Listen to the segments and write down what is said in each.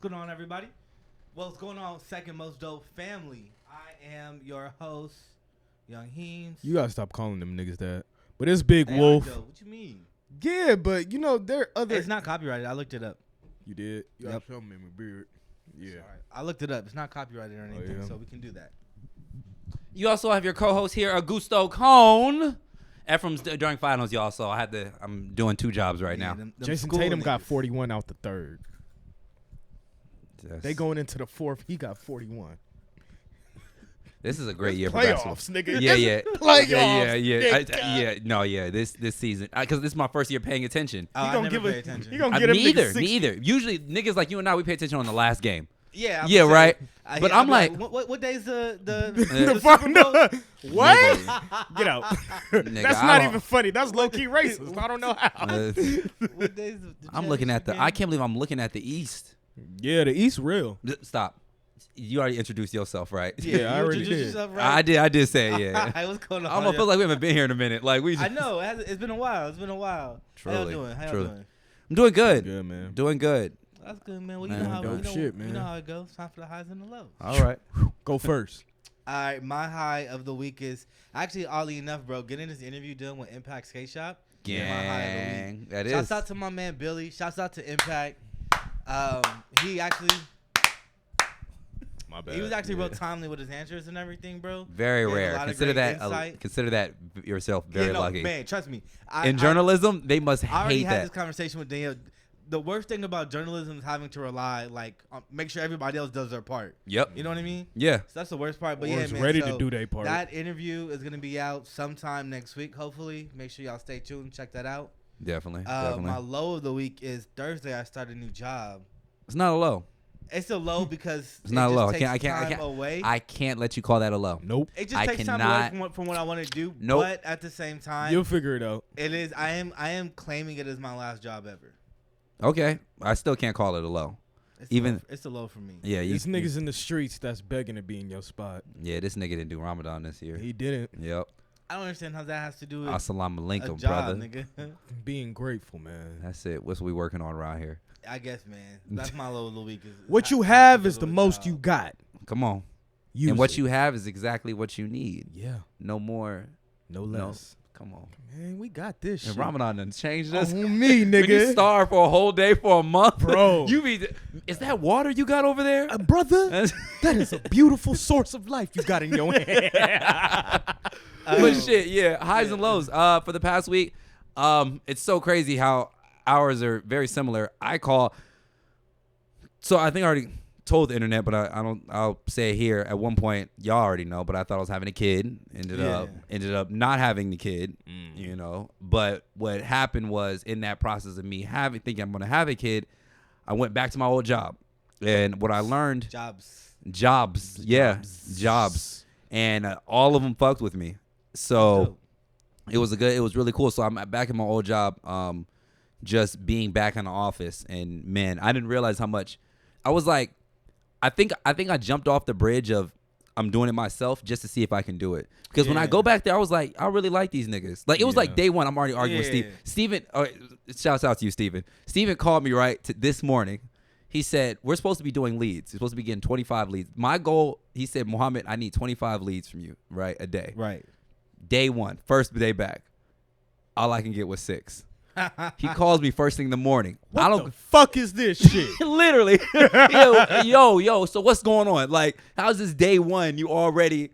going on, everybody? What's going on, Second Most Dope family? I am your host, Young Heems. You gotta stop calling them niggas that. But it's Big Hey, Wolf. What you mean? Yeah, but you know there are other. It's not copyrighted. I looked it up. You did. You Yep. gotta show me my beard. Yeah. Sorry. I looked it up. It's not copyrighted or anything, yeah. so we can do that. You also have your co-host here, Augusto Cone. Ephraim's during finals, y'all. So I'm doing two jobs right now. Them Jason school Tatum got niggas. 41 out the third. Yes. They going into the fourth. He got 41. This is a great year for basketball. Playoffs, nigga. Yeah, It's yeah, playoffs. yeah. This season, because this is my first year paying attention. Oh, He I gonna never give pay a. attention. He gonna get him Neither. 60. Usually, niggas like you and I, we pay attention on the last game. Yeah. Yeah, right. But I'll I'm be like- what day's the The Super fucking Bowl? what? Nigga. Get out. Nigga, That's I not don't- even funny. That's low key racist. I don't know how. What day's the I'm looking at championship I game? can't believe I'm looking at the East. Yeah, the East real. Stop. You already introduced yourself, right? Yeah, I you already introduced did. yourself, right? I did say it, yeah. Hey, what's going on? I almost feel like we haven't been here in a minute. Like we. Just, I know. It's been a while. How y'all Truly, doing? How y'all truly. doing? I'm doing good. Good man. Doing good. That's good, man. Well, Man, dope shit, man. You know how it goes. Time for the highs and the lows. All right. Go first. All right, my high of the week is actually, oddly enough, bro, getting this interview done with Impact Skate Shop. is my high of the week. Gang. That is. Shouts out to my man Billy. Shouts out to Impact. He actually, My bad. he was actually yeah. real timely with his answers and everything, bro. Very He has a rare. lot of Consider great that. insight. Consider that yourself very Yeah, no, lucky. man. Trust me. In journalism, they must I already hate had that. this conversation with Daniel. The worst thing about journalism is having to rely, make sure everybody else does their part. Yep. You know what I mean? Yeah. So that's the worst part. But Or yeah, is man. ready so to do their part. That interview is gonna be out sometime next week. Hopefully, make sure y'all stay tuned. Check that out. Definitely. My Definitely. low of the week is Thursday. I started a new job. It's not a low. It's a low because It's not a just low. I takes can't. time away. I can't let you call that a low. Nope. It just I takes time cannot- away from what I want to do. Nope. But at the same time, You'll figure it out. it is. I am claiming it as my last job ever. Okay. I still can't call it a low. Even- it's a low for me. Yeah. These niggas in the streets that's begging to be in your spot. Yeah. This nigga didn't do Ramadan this year. He didn't. Yep. I don't understand how that has to do with Assalamu a alaikum, job, brother. nigga. Being grateful, man. That's it. What's we working on around here? I guess, man. That's my low of the week. Is What you I have to is do the with a most job. you got. Come on. Use And what it. you have is exactly what you need. Yeah. No more. No No. less. Come on. Man, we got this And shit. Ramadan done changed us. On me, When you nigga. starve for a whole day for a month, Bro. You be. Is that water you got over there? Brother, that is a beautiful source of life you got in your hand. But shit, yeah, highs and lows. For the past week, it's so crazy how ours are very similar. So I think I already told the internet, but I don't. I'll say it here. At one point, y'all already know, but I thought I was having a kid. Ended up not having the kid. You know, but what happened was in that process of me thinking I'm gonna have a kid, I went back to my old job, and what I learned. Jobs, and all of them fucked with me. So it was really cool. So I'm back in my old job, just being back in the office, and man, I didn't realize how much I was like. I think I jumped off the bridge of I'm doing it myself just to see if I can do it. Because when I go back there, I was like, I really like these niggas. Like it was like day one. I'm already arguing with Steve. Steven, shouts out to you, Steven. Steven called me this morning. He said, we're supposed to be doing leads. You're supposed to be getting 25 leads. My goal, he said, Muhammad, I need 25 leads from you, right? A day. Right. Day one, first day back. All I can get was 6. He calls me first thing in the morning. What the fuck is this shit? Literally. yo, so what's going on? Like, how's this day one? You already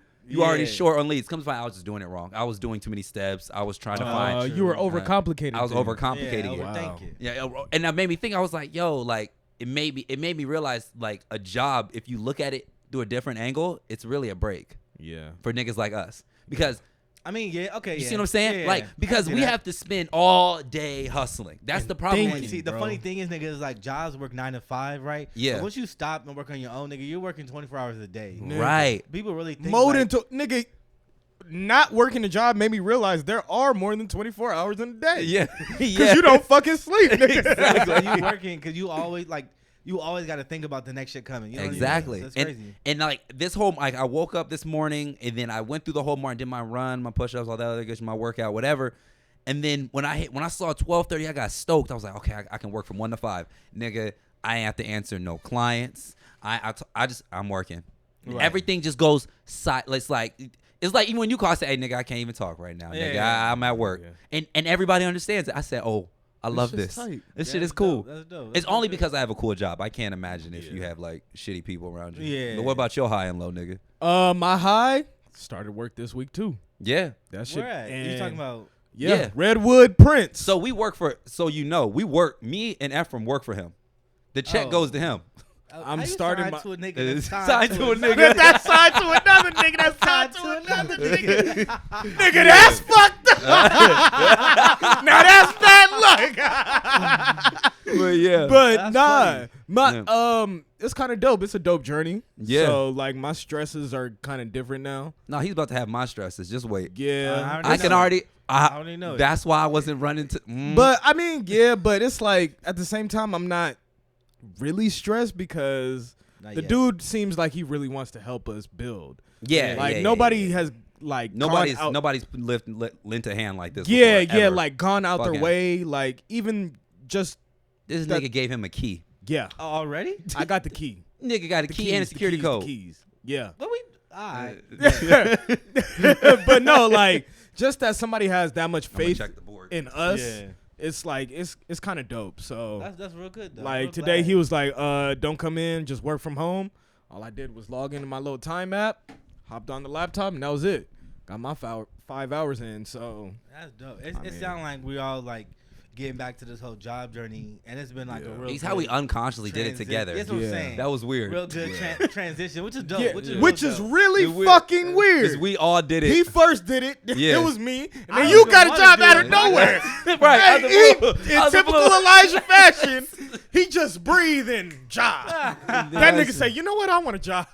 short on leads. Comes by, I was just doing it wrong. I was doing too many steps. I was trying to find. You were overcomplicating. I was overcomplicating it. Overthink it. Yeah, and that made me think. I was like, yo, like it made me realize like a job. If you look at it through a different angle, it's really a break. Yeah. For niggas like us, because I mean, yeah, okay, you yeah. see what I'm saying? Yeah, like yeah. because I see we that. have to spend all day hustling. That's the problem. thinking. See, the bro. funny thing is, nigga, is like jobs work 9 to 5, right? Yeah. But once you stop and work on your own, nigga, you're working 24 hours a day. Right. People really think Mode like, into nigga. Not working a job made me realize there are more than 24 hours in a day. Yeah. Because you don't fucking sleep, nigga. exactly. You working because you always got to think about the next shit coming. You know Exactly. What I mean? That's crazy. And like this whole, like I woke up this morning and then I went through the whole morning, did my run, my push-ups, all that other good shit, my workout, whatever. And then when I saw 12:30, I got stoked. I was like, okay, I can work from 1 to 5. Nigga, I ain't have to answer no clients. I'm working. Right. Everything just goes it's like even when you call, I say, hey, nigga, I can't even talk right now. Nigga, I'm at work. Yeah. And everybody understands it. I said, oh, I love this. Tight. This shit is cool. That's dope. It's only because I have a cool job. I can't imagine if you have like shitty people around you. Yeah. But what about your high and low, nigga? My high started work this week too. Yeah. That shit. Where at? You talking about? Yeah. Redwood Prince. So we work for. So me and Ephraim work for him. The check goes to him. I'm starting signed my to a nigga. That's Signed to a nigga. That's signed to another nigga. That's signed to another nigga. Nigga, that's fucked up. Now that's bad luck. But yeah. But That's nah, funny. it's kind of dope. It's a dope journey. Yeah. So like my stresses are kind of different now. No, he's about to have my stresses. Just wait. Yeah. I can already. I already know. That's why I wasn't running to. But I mean, yeah. But it's like at the same time, I'm not really stressed because the dude seems like he really wants to help us build. Yeah. Like yeah, nobody yeah. has like Nobody's gone out, lent a hand like this. Yeah, before, yeah, ever. like gone out Fucking. their way. Like even just This that- nigga gave him a key. yeah. Already? I got the key. Nigga got a The key keys, and a the security keys, code. The keys. Yeah. But we. All right. But no, like just that somebody has that much I'm gonna faith check the board. in us. Yeah. It's like it's kind of dope. So That's real good though. like Real today glad. he was like, don't come in, just work from home. All I did was log into my little time app, hopped on the laptop, and that was it. Got my 5 hours in. So That's dope. It sounds like we all like getting back to this whole job journey, and it's been like a real. He's how we good unconsciously did it together. That's what I'm Yeah. saying. That was weird. real good transition, which is dope. yeah, Which which real is dope. really It's weird. fucking weird. 'Cause we all did it. He first did it. Yeah. It was me. And I then don't you even got a wanna job do out it. of nowhere. Right, out the Hey, blue. in Out the typical blue. Elijah fashion, he just breathed in job. That nigga say, you know what? I want a job.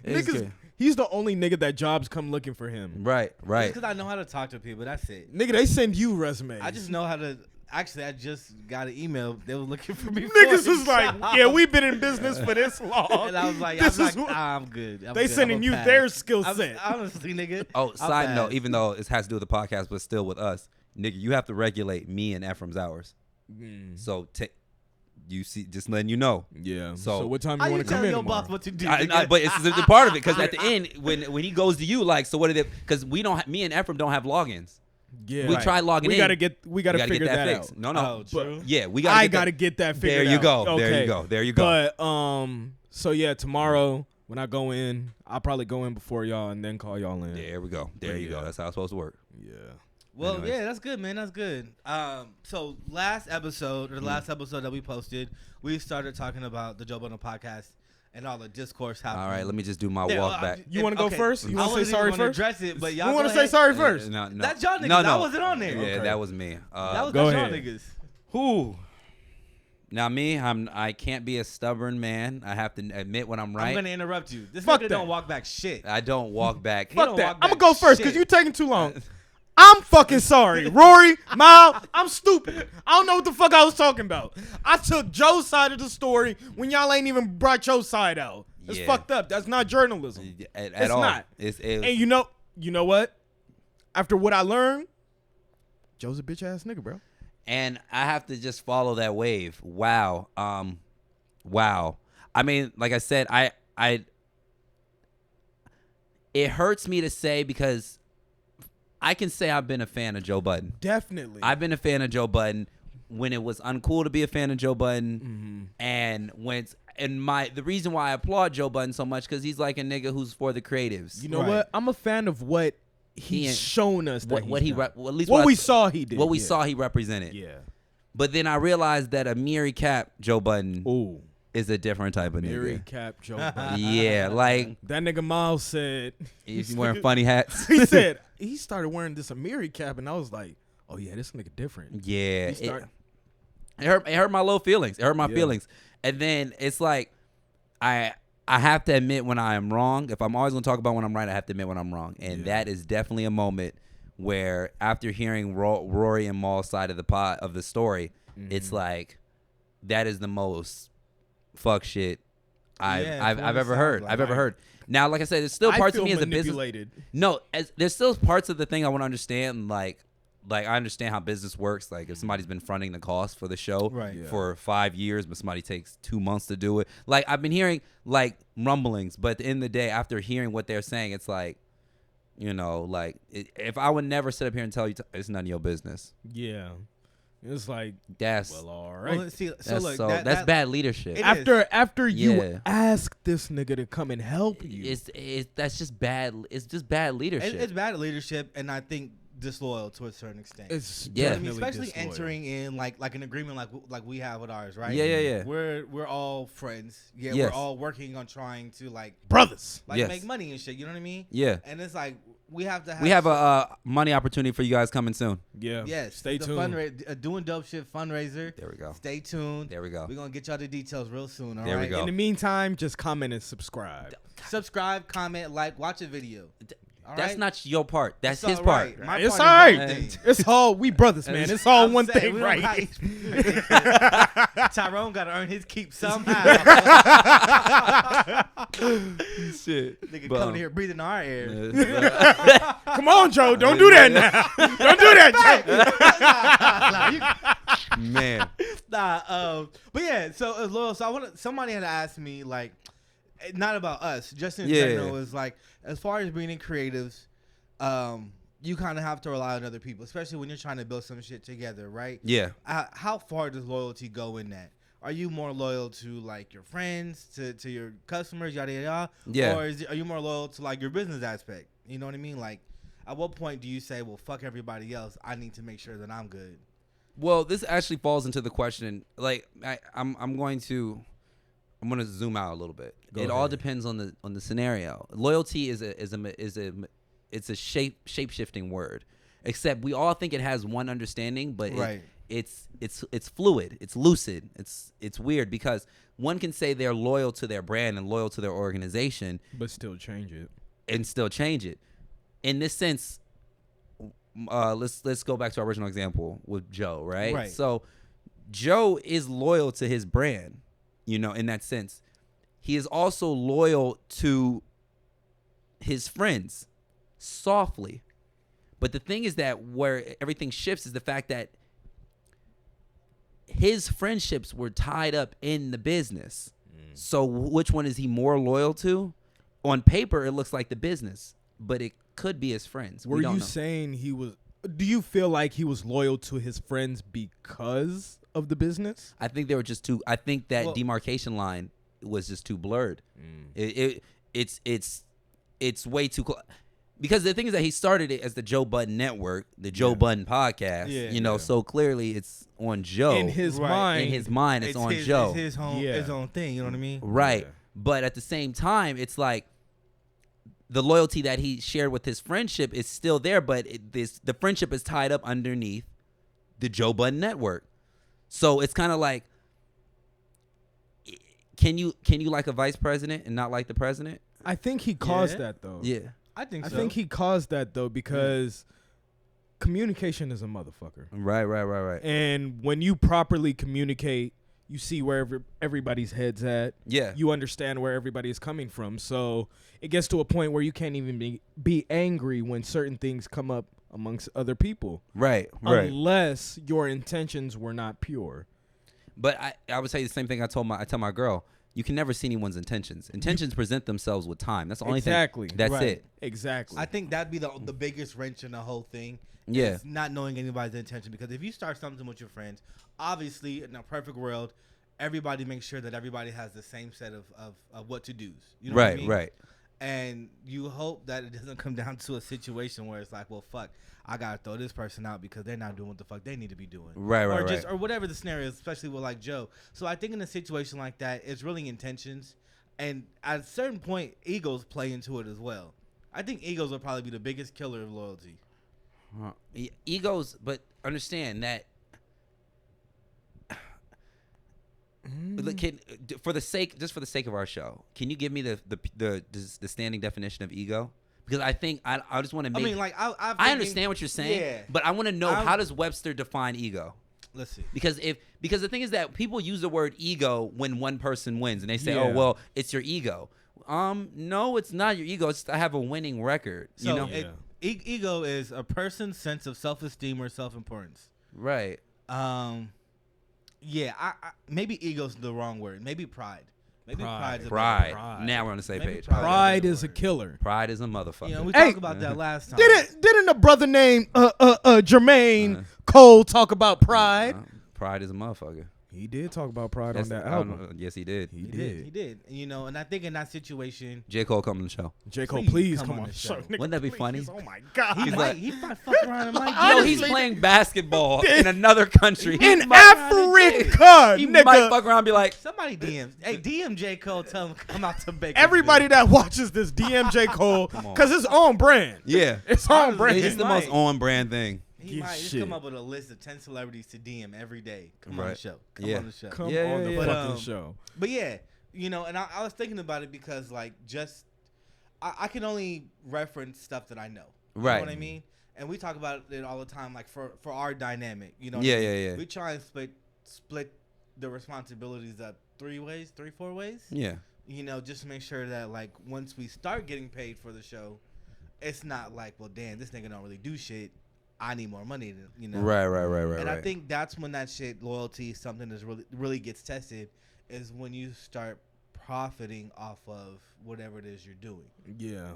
It's Niggas, good. he's the only nigga that jobs come looking for him. Right. Because I know how to talk to people. That's it. Nigga, they send you resumes. I just know how to. Actually, I just got an email. They were looking for me. Niggas for a was like, job. yeah, we've been in business for this long. And I was like, This is I'm good. I'm they good. sending I'm you pass. their skill I'm- set. Honestly, nigga. Oh, I'm side note, pass. even though it has to do with the podcast, but still with us, nigga, you have to regulate me and Ephraim's hours. So you see, just letting you know. Yeah. So- So what time How you you want to come tell in your tomorrow? boss what to do? But it's a part of it because at the end, when he goes to you, like, so what did it? Because me and Ephraim don't have logins. Yeah. We tried logging we in. Gotta figure get that fixed. out. No, no. Oh, true. Yeah, we gotta. I get that- gotta get that figured out. There you go. Okay. There you go. There you go. But so yeah, tomorrow when I go in, I'll probably go in before y'all and then call y'all in. There we go. There you go. Yeah. That's how it's supposed to work. Yeah. Well, Anyways. yeah, that's good, man. That's good. So last episode, or the last episode that we posted, we started talking about the Joe Budden podcast and all the discourse happening. All right, let me just do my Yeah, walk back. You wanna go first? You I wanna say wasn't even sorry gonna first? Address it, but y'all You want to say sorry first? No, no. That's y'all niggas. No, no. I wasn't on there. Yeah, Okay. that was me. That Go was y'all ahead. niggas. Who? Now me, I can't be a stubborn man. I have to admit when I'm right. I'm gonna interrupt you. This Fuck nigga that. don't walk back shit. I don't walk back. He Fuck don't that. walk I'm gonna back go first because shit. you taking too long. I'm fucking sorry. Rory, Mal, I'm stupid. I don't know what the fuck I was talking about. I took Joe's side of the story when y'all ain't even brought your side out. It's Yeah. fucked up. That's not journalism. At It's all. not. It- And you know what? After what I learned, Joe's a bitch ass nigga, bro. and I have to just follow that wave. Wow. Wow. I mean, like I said, it hurts me to say because I can say I've been a fan of Joe Budden. Definitely. I've been a fan of Joe Budden when it was uncool to be a fan of Joe Budden, and the reason why I applaud Joe Budden so much because he's like a nigga who's for the creatives. You know Right. what? I'm a fan of what he's shown us. That what he he's done. at least what I- we saw he did. what we yeah. saw he represented. Yeah. But then I realized that a Mary Cap Joe Budden Ooh. is a different type of Mary nigga. Cap Joe Budden. Yeah, like That nigga Miles said he's wearing funny hats. he said he started wearing this Amiri cap, and I was like, oh yeah, this nigga different. Yeah, He start- it hurt my low feelings. It hurt my Yeah. feelings. And then it's like I have to admit when I am wrong. If I'm always gonna talk about when I'm right, I have to admit when I'm wrong. And that is definitely a moment where after hearing Rory and Maul's side of the story, it's like that is the most fuck shit I've ever heard. I've ever heard. Now, like I said, there's still parts of me as a business. manipulated. No, there's still parts of the thing I want to understand. Like, like I understand how business works. Like if somebody's been fronting the cost for the show for 5 years, but somebody takes 2 months to do it. Like I've been hearing like rumblings, but at the end of the day, after hearing what they're saying, it's like, you know, like if I would never sit up here and tell you it's none of your business. Yeah. It's like that's well, all right. Well, see, that's bad leadership. After you ask this nigga to come and help you, that's just bad. It's just bad leadership. It's bad leadership, and I think disloyal to a certain extent. It's I mean, especially disloyal. Entering in like an agreement like we have with ours, right? Yeah. We're all friends. Yeah, yes. We're all working on trying to like brothers, like make money and shit. You know what I mean? Yeah. And it's like we have a money opportunity for you guys coming soon. Yeah. Yes. Stay tuned. Doing dope shit fundraiser. There we go. Stay tuned. There we go. We're gonna get y'all the details real soon. All there right. We go. In the meantime, just comment and subscribe. Subscribe, comment, like, watch a video. That's not your part. That's his part. part. My it's part all is right. It's all we brothers, man. It's all one thing, right? Tyrone got to earn his keep somehow. Shit. Nigga coming here breathing our air. Come on, Joe. Don't do that now. Don't do that, Joe. Man. But yeah, so loyal. So somebody had asked me like, not about us, just in general, is like as far as being in creatives, you kind of have to rely on other people, especially when you're trying to build some shit together, right? Yeah. How far does loyalty go in that? Are you more loyal to like your friends, to your customers, yada yada yada? Yeah. Or are you more loyal to like your business aspect? You know what I mean? Like, at what point do you say, well, fuck everybody else, I need to make sure that I'm good? Well, this actually falls into the question. Like, I'm going to zoom out a little bit. All depends on the scenario. Loyalty is a shape shifting word. Except we all think it has one understanding, but it's fluid. It's lucid. It's weird because one can say they're loyal to their brand and loyal to their organization, but still change it. In this sense, let's go back to our original example with Joe, right? Right. So Joe is loyal to his brand, you know, in that sense. He is also loyal to his friends, softly. But the thing is that where everything shifts is the fact that his friendships were tied up in the business. So which one is he more loyal to? On paper, it looks like the business, but it could be his friends. Were you saying he was? Do you feel like he was loyal to his friends because of the business? I think they were just too. I think that demarcation line was just too blurred. It's way too close. Because the thing is that he started it as the Joe Budden Network, the Joe Budden Podcast. You know, so clearly it's on Joe. In his mind. In his mind, it's on Joe. It's his own thing. You know what I mean? Right. Yeah. But at the same time, it's like the loyalty that he shared with his friendship is still there, but the friendship is tied up underneath the Joe Budden Network. So it's kind of like, can you like a vice president and not like the president? I think he caused that though. Yeah. I think so. I think he caused that though because communication is a motherfucker. Right. And when you properly communicate, you see where everybody's head's at. Yeah. You understand where everybody is coming from. So it gets to a point where you can't even be angry when certain things come up amongst other people. Right. Unless your intentions were not pure. But I would say the same thing I tell my girl. You can never see anyone's intentions. Intentions present themselves with time. That's the only thing. Exactly. That's it. Exactly. I think that'd be the biggest wrench in the whole thing. Yeah. Is not knowing anybody's intention. Because if you start something with your friends, obviously in a perfect world, everybody makes sure that everybody has the same set of what to do's. You know what I mean? Right. And you hope that it doesn't come down to a situation where it's like, well, fuck, I gotta throw this person out because they're not doing what the fuck they need to be doing. Right. Or whatever the scenario is, especially with like Joe. So I think in a situation like that, it's really intentions. And at a certain point, egos play into it as well. I think egos will probably be the biggest killer of loyalty. Egos, but understand that for the sake of our show, can you give me the standing definition of ego? Because I think I just want to make. I mean, like I understand what you're saying, but I want to know how does Webster define ego? Let's see. Because the thing is that people use the word ego when one person wins, and they say, "Oh, well, it's your ego." No, it's not your ego. It's I have a winning record. So you know. Ego is a person's sense of self-esteem or self-importance. Right. Yeah, I maybe ego's the wrong word. Maybe pride. Maybe pride's a better Pride. word. Now we're on the same Maybe page. Pride is a killer. Pride is a motherfucker. You know, we Hey. talked about that last time. Didn't a brother named Jermaine Cole talk about pride? Pride is a motherfucker. He did talk about pride That's- on that I don't album. know. Yes, he did. He He did. And, you know, and I think in that situation, J. Cole come on the show. J. Cole, Please please come come on on the the show. show. Nigga, Wouldn't that be please. funny? Oh my God. he He's might like- he might fuck around and might Yo, do he's it. playing basketball in another country. In might- Africa, He nigga. might fuck around and be like, Somebody DM. Hey, DM J. Cole, tell him come out to Bakersfield. Everybody that watches this DM J. Cole, on. because it's on brand. yeah. It's on brand. It's the most Right. on brand thing. He Give might just shit. come up with a list of 10 celebrities to DM every day. Come on the Right. show. Come Yeah. on the show. Come Yeah, on yeah, the yeah. fucking But, show. But yeah, you know, and I was thinking about it because, like, just I can only reference stuff that I know. You Right. know what I mean? And we talk about it all the time, like, for our dynamic. You know what Yeah, I mean? yeah, yeah. We try and split the responsibilities up 4 ways. Yeah. You know, just to make sure that, like, once we start getting paid for the show, it's not like, well, damn, this nigga don't really do shit. I need more money, you know? Right. And I think that's when that shit, loyalty, something that's really gets tested, is when you start profiting off of whatever it is you're doing. Yeah.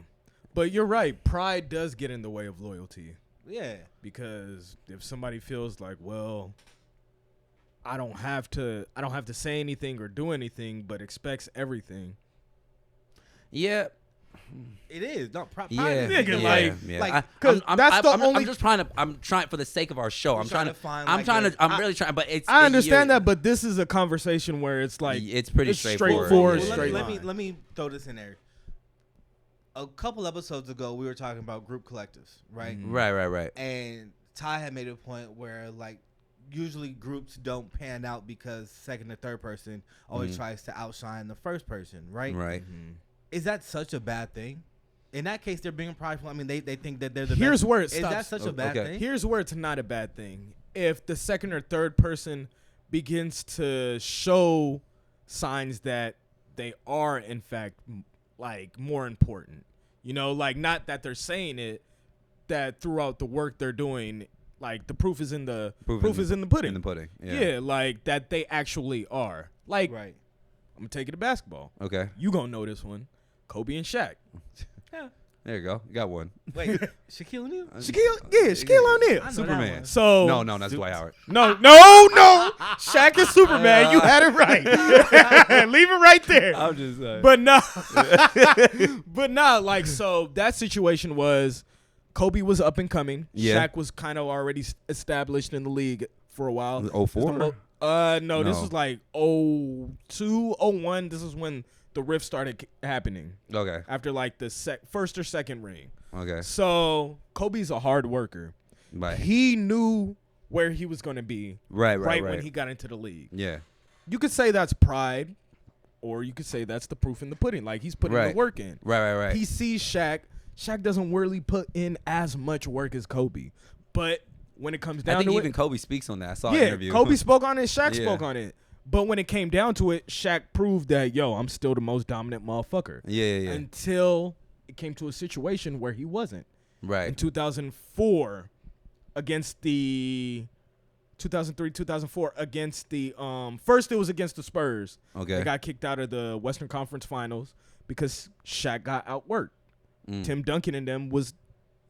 But you're right. Pride does get in the way of loyalty. Yeah. Because if somebody feels like, well, I don't have to say anything or do anything, but expects everything. Yeah. It is. No, pride Yeah. is Nigga, yeah. like, I- 'cause that's the I'm only- just trying to. I'm trying for the sake of our show. I'm trying to find, I'm like, trying the- to. I'm really trying. But it's. I understand you're- that, but this is a conversation where it's like it's pretty it's straightforward. straightforward, Yeah. Well, straight let line. me throw this in there. A couple episodes ago, we were talking about group collectives, right? Right. And Ty had made a point where, like, usually groups don't pan out because second or third person always tries to outshine the first person, right? Right. Is that such a bad thing? In that case, they're being prideful. I mean, they think that they're the Here's best. where it Is that stops. such a bad Okay. thing? Here's where it's not a bad thing. If the second or third person begins to show signs that they are, in fact, like, more important, you know, like, not that they're saying it, that throughout the work they're doing, like, the proof is in the pudding. In the pudding. Yeah, like, that they actually are. Like, Right. I'm gonna take it to basketball. Okay. You gonna know this one. Kobe and Shaq. Yeah. There you go. You got one. Wait, Shaquille O'Neal? Shaquille O'Neal. I know Superman. that one. So No, that's Dwight Howard. No. Shaq is Superman. You had it right. Leave it right there. I'm just saying. But no. But no, like, so that situation was Kobe was up and coming. Yeah. Shaq was kind of already established in the league for a while. 04? No, this No. was like 02, 01. This is when the rift started happening Okay. after like the first or second ring. Okay. So Kobe's a hard worker. Right. He knew where he was going to be Right. when he got into the league. Yeah. You could say that's pride, or you could say that's the proof in the pudding. Like, he's putting the Right. work in. Right. He sees Shaq. Shaq doesn't really put in as much work as Kobe. But when it comes down I think to even it, Kobe speaks on that. I saw an yeah, interview. Kobe spoke on it, Shaq Yeah. spoke on it. But when it came down to it, Shaq proved that, yo, I'm still the most dominant motherfucker. Yeah. Until it came to a situation where he wasn't. Right. In 2004, against the 2003-2004 against the first it was against the Spurs. Okay. They got kicked out of the Western Conference Finals because Shaq got outworked. Tim Duncan and them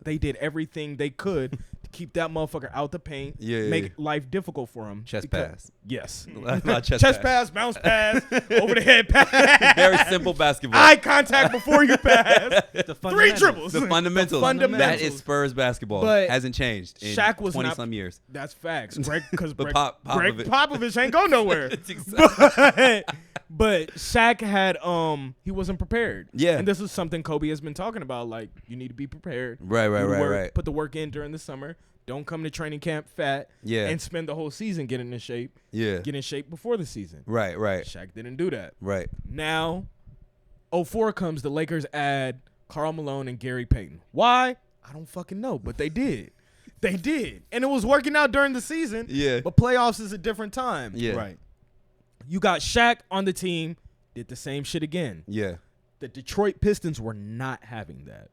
they did everything they could to keep that motherfucker out the paint, make life difficult for him. Chest pass. Yes. Not Chest pass, bounce pass, over the head pass. Very simple basketball. Eye contact before you pass. The 3 dribbles. The fundamentals. fundamentals. That is Spurs basketball. But hasn't changed in Shaq was 20 not- some years. That's facts. Greg But Popovich. Popovich ain't go nowhere. It's exactly. But Shaq had he wasn't prepared. Yeah. And this is something Kobe has been talking about. Like, you need to be prepared. Right. Put the work in during the summer. Don't come to training camp fat. Yeah. And spend the whole season getting in shape. Yeah. Get in shape before the season. Right. Shaq didn't do that. Right. Now, 04 comes, the Lakers add Karl Malone and Gary Payton. Why? I don't fucking know, but they did. They did. And it was working out during the season. Yeah. But playoffs is a different time. Yeah. Right. You got Shaq on the team, did the same shit again. Yeah. The Detroit Pistons were not having that.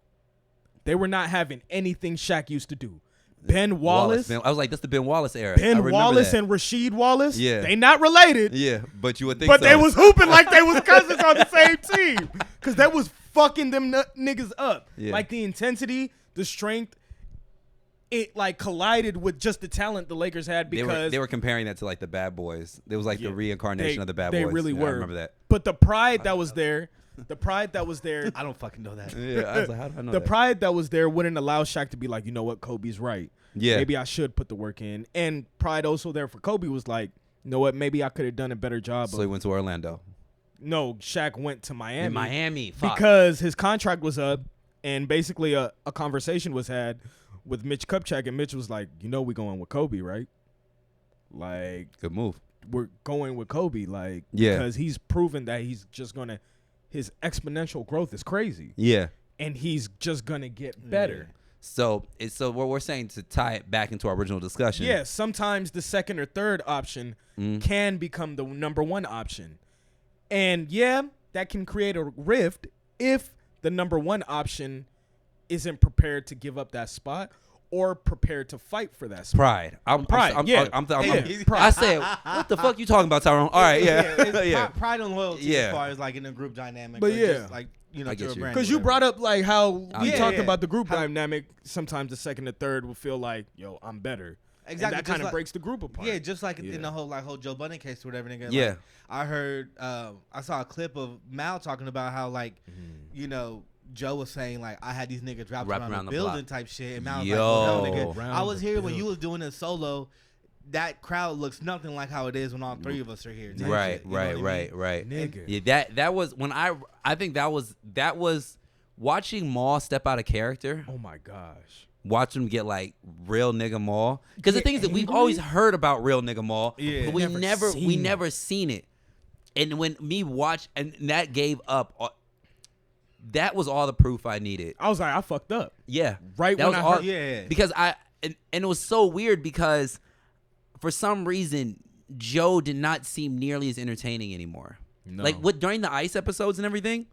They were not having anything Shaq used to do. Ben Wallace. I was like, that's the Ben Wallace era. Ben Wallace and Rasheed Wallace. Yeah. They not related. Yeah, but you would think But so. they was hooping like they was cousins on the same team. Because they was fucking them niggas up. Yeah. Like the intensity, the strength, it like collided with just the talent the Lakers had because they were comparing that to like the Bad Boys. It was like the reincarnation of the Bad Boys. They really were. I remember that. But the pride that was there, I don't fucking know that. Yeah, I was like, how do I know the that? pride that was there wouldn't allow Shaq to be like, you know what, Kobe's right. Yeah. Maybe I should put the work in. And pride also there for Kobe was like, you know what, maybe I could have done a better job. So he went to Orlando. No, Shaq went to Miami. In Miami. Fuck. Because his contract was up and basically a conversation was had with Mitch Kupchak, and Mitch was like, you know we going with Kobe, right? Like, Good move. we're going with Kobe, like, Yeah. because he's proven that he's just going to, his exponential growth is crazy. Yeah. And he's just going to get better. So what we're saying, to tie it back into our original discussion. Yeah, sometimes the second or third option can become the number one option. And yeah, that can create a rift if the number one option isn't prepared to give up that spot or prepared to fight for that spot. Pride. Pride, I said, what the fuck you talking about, Tyrone? All right, yeah. Yeah, pride and loyalty Yeah. as far as like in a group dynamic. But or yeah. just like, you know, I get to a you. brand Because or you whatever. brought up like how we Yeah, talked yeah. about the group dynamic. Sometimes the second or third will feel like, yo, I'm better. Exactly, And that just kind of like- breaks the group apart. Yeah, just like in Yeah. the whole Joe Budden case or whatever. Nigga, Yeah. Like, I heard, I saw a clip of Mal talking about how like, you know, Joe was saying like I had these niggas wrapped around the building block. type shit, and Mal was Yo. like, well, no, nigga, Around I was the here when building. you was doing it solo. That crowd looks nothing like how it is when all three of us are here. type Right, shit, you know what I mean? right. Nigga. Yeah, that was when I think that was watching Maul step out of character. Oh my gosh. Watch him get like real nigga Maul. Because the Get thing is that we've angry? always heard about real nigga Maul, Yeah. but we Never never seen seen it. And when me watch, and that gave up. That was all the proof I needed. I was like, I fucked up. Yeah, Right that when was I all, heard- Yeah. because and it was so weird because for some reason Joe did not seem nearly as entertaining anymore. No. Like during the Ice episodes and everything,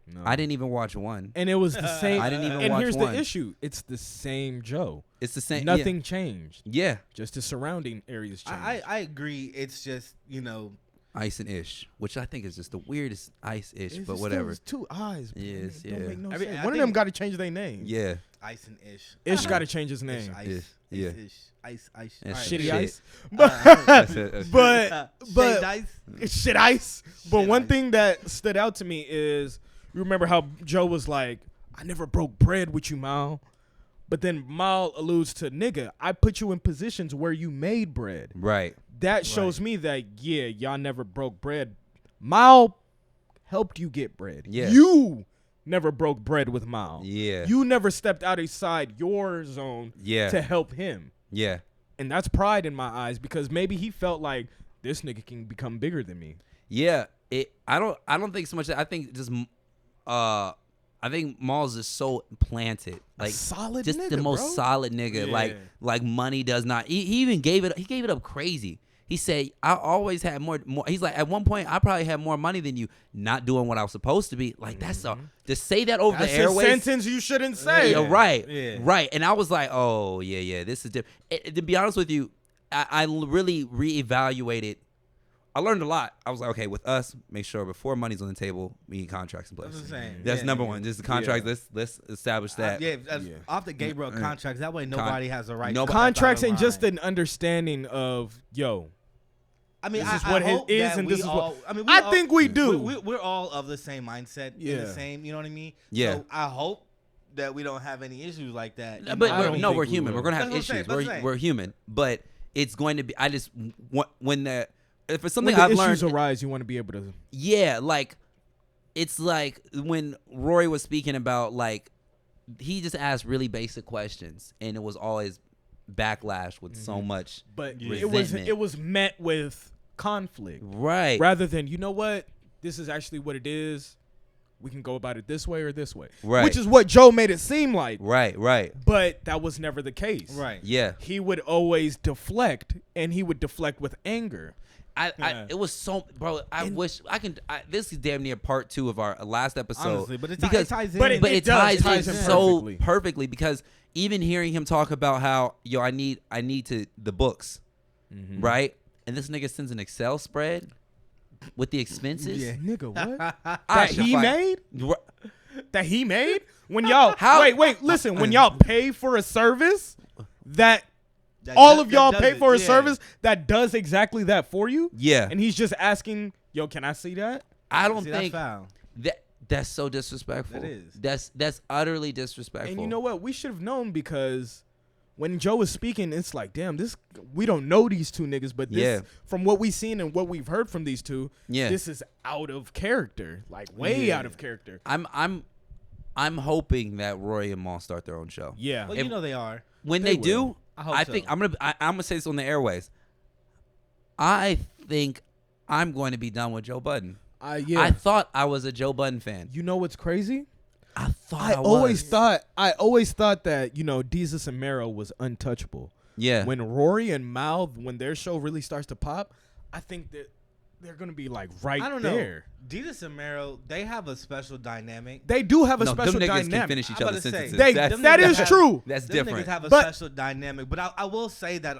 No. I didn't even watch one. And it was the same. I didn't even and watch here's one. the issue. It's the same Joe. It's the same. Nothing changed. Yeah. Just the surrounding areas changed. I agree. It's just, you know, Ice and Ish, which I think is just the weirdest Ice Ish, It's but still- whatever. it's two eyes. bro. Yes, It don't yeah. make no I mean, sense. I One of them think- got to change their name. Yeah. Ice and Ish. Ish got to change his name. Ish, ice, Yeah. ice, Yeah. ish, ice. And All right. Shitty Shit. ice. That's it, that's it. But Shaved ice. it's shit ice. But Shit one ice. thing that stood out to me is you remember how Joe was like, I never broke bread with you, Mal. But then Mal alludes to, nigga, I put you in positions where you made bread. Right. That shows me that, yeah, y'all never broke bread. Mal helped you get bread. Yeah. You never broke bread with Mal. Yeah. You never stepped outside your zone Yeah. to help him. Yeah. And that's pride in my eyes because maybe he felt like this nigga can become bigger than me. Yeah. I don't think so much. I think just I think Maul's is so planted, like solid just nigga, the most bro. solid nigga. Yeah. Like money does not. He even gave it up crazy. He said, I always had more. He's like, at one point, I probably had more money than you, not doing what I was supposed to be. Like, that's to say that over That's the a airways. sentence you shouldn't say. Yeah, right. Yeah. Right. And I was like, oh, yeah, this is different. To be honest with you, I really reevaluated. I learned a lot. I was like, okay, with us, make sure before money's on the table, we need contracts in place. That's what I'm saying. That's Yeah, number yeah. one. Just the contract. Let's establish that. Yeah, off the Gabriel contracts. That way, nobody has a right. Nobody- to Contracts step out and of just line. an understanding of, yo, I mean, this is I what it hope is that and we this is all, what- I mean, I think we do. We're all of the same mindset. Yeah. Yeah. The same. You know what I mean? Yeah. So I hope that we don't have any issues like that. But I don't think we're we human. will. We're gonna have That's what I'm issues. saying, that's what I'm We're human. But it's going to be. I just when the if it's something when the I've issues learned. arise, you want to be able to. Yeah, like it's like when Rory was speaking about like he just asked really basic questions and it was always backlash with so much But resentment. it was met with conflict right. rather than, you know what, this is actually what it is. We can go about it this way or this way, Right. which is what Joe made it seem like. Right. But that was never the case. Right. Yeah. He would always deflect, and he would deflect with anger. It was so, bro. I wish I can. This is damn near part 2 of our last episode. Honestly, but it ties in. It ties in so perfectly. perfectly because even hearing him talk about how I need the books, right? And this nigga sends an Excel spread with the expenses. Yeah. Nigga, what? I that should he find- made? That he made? When y'all How- wait, listen, when y'all pay for a service that all of y'all pay for a service that does exactly that for you? Yeah. And he's just asking, yo, can I see that? I don't See, think that's foul. that's so disrespectful. That is. That's utterly disrespectful. And you know what? We should have known because when Joe was speaking, it's like, damn, we don't know these two niggas, but this, from what we've seen and what we've heard from these two, this is out of character, like way out of character. I'm hoping that Rory and Maul start their own show. Yeah. Well, you know they are. When They they do, I hope I so. think I'm gonna say this on the airways. I think I'm going to be done with Joe Budden. Yeah. I thought I was a Joe Budden fan. You know what's crazy? I thought I always thought that, Desus and Mero was untouchable. Yeah. When Rory and Mal, when their show really starts to pop, I think that they're gonna be like right I don't there. know. Desus and Mero, they have a special dynamic. They do have a no, special them niggas dynamic. can finish each I'm other's about to say, sentences. that is true. That's Them different. niggas have a But- special dynamic, but I will say that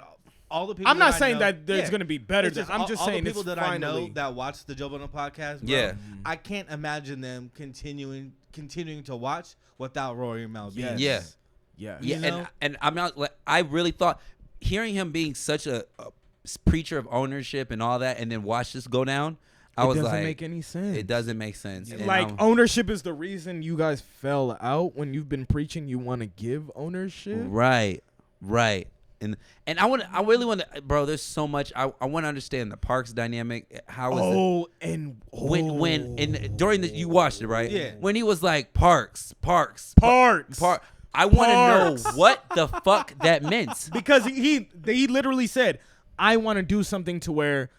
all the people. I'm not that I saying know, that there's gonna be better. it's I'm just all saying the people it's that finally. I know that watch the Joe Budden podcast. Bro, Yeah. I can't imagine them continuing to watch without Rory and Mal. Yes. Yeah. Yeah. Yeah, You know? and I'm not. Like, I really thought hearing him being such a preacher of ownership and all that, and then watch this go down. I was it doesn't like, make any sense. it doesn't make sense. And Like I'm- ownership is the reason you guys fell out when you've been preaching you want to give ownership. right, and I really want to, bro. There's so much. I want to understand the Parks dynamic. How is it? When and during the you watched it, right? Yeah. When he was like Parks. I want to know what the fuck that meant. Because he literally said, I want to do something to where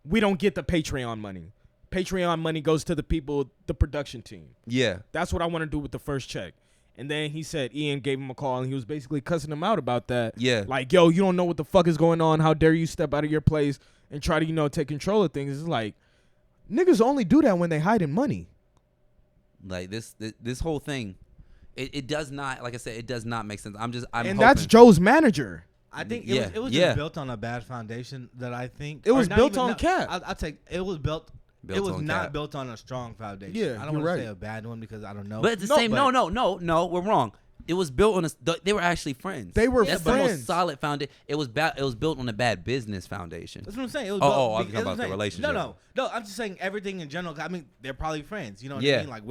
we don't get the Patreon money. Patreon money goes to the people, the production team. Yeah. That's what I want to do with the first check. And then he said Ian gave him a call and he was basically cussing him out about that. Yeah. Like, yo, you don't know what the fuck is going on. How dare you step out of your place and try to, take control of things. It's like, niggas only do that when they hiding money. Like this whole thing, it does not. Like I said, it does not make sense. I'm hoping. That's Joe's manager. I think Yeah, it was yeah. just built on a bad foundation that I think It was or not built even- on no, cap. I'll take it was built. It was on not cap. built on a strong foundation. Yeah, I don't you're want right. to say a bad one because I don't know. But it's the No, same. but- No, we're wrong. It was built on they were actually friends. They were That's the friends. most solid foundation. It was built on a bad business foundation. That's what I'm saying. It was Oh, I'm built, talking about the relationship. No. I'm just saying everything in general. I mean, they're probably friends. You know what Yeah. I mean? Like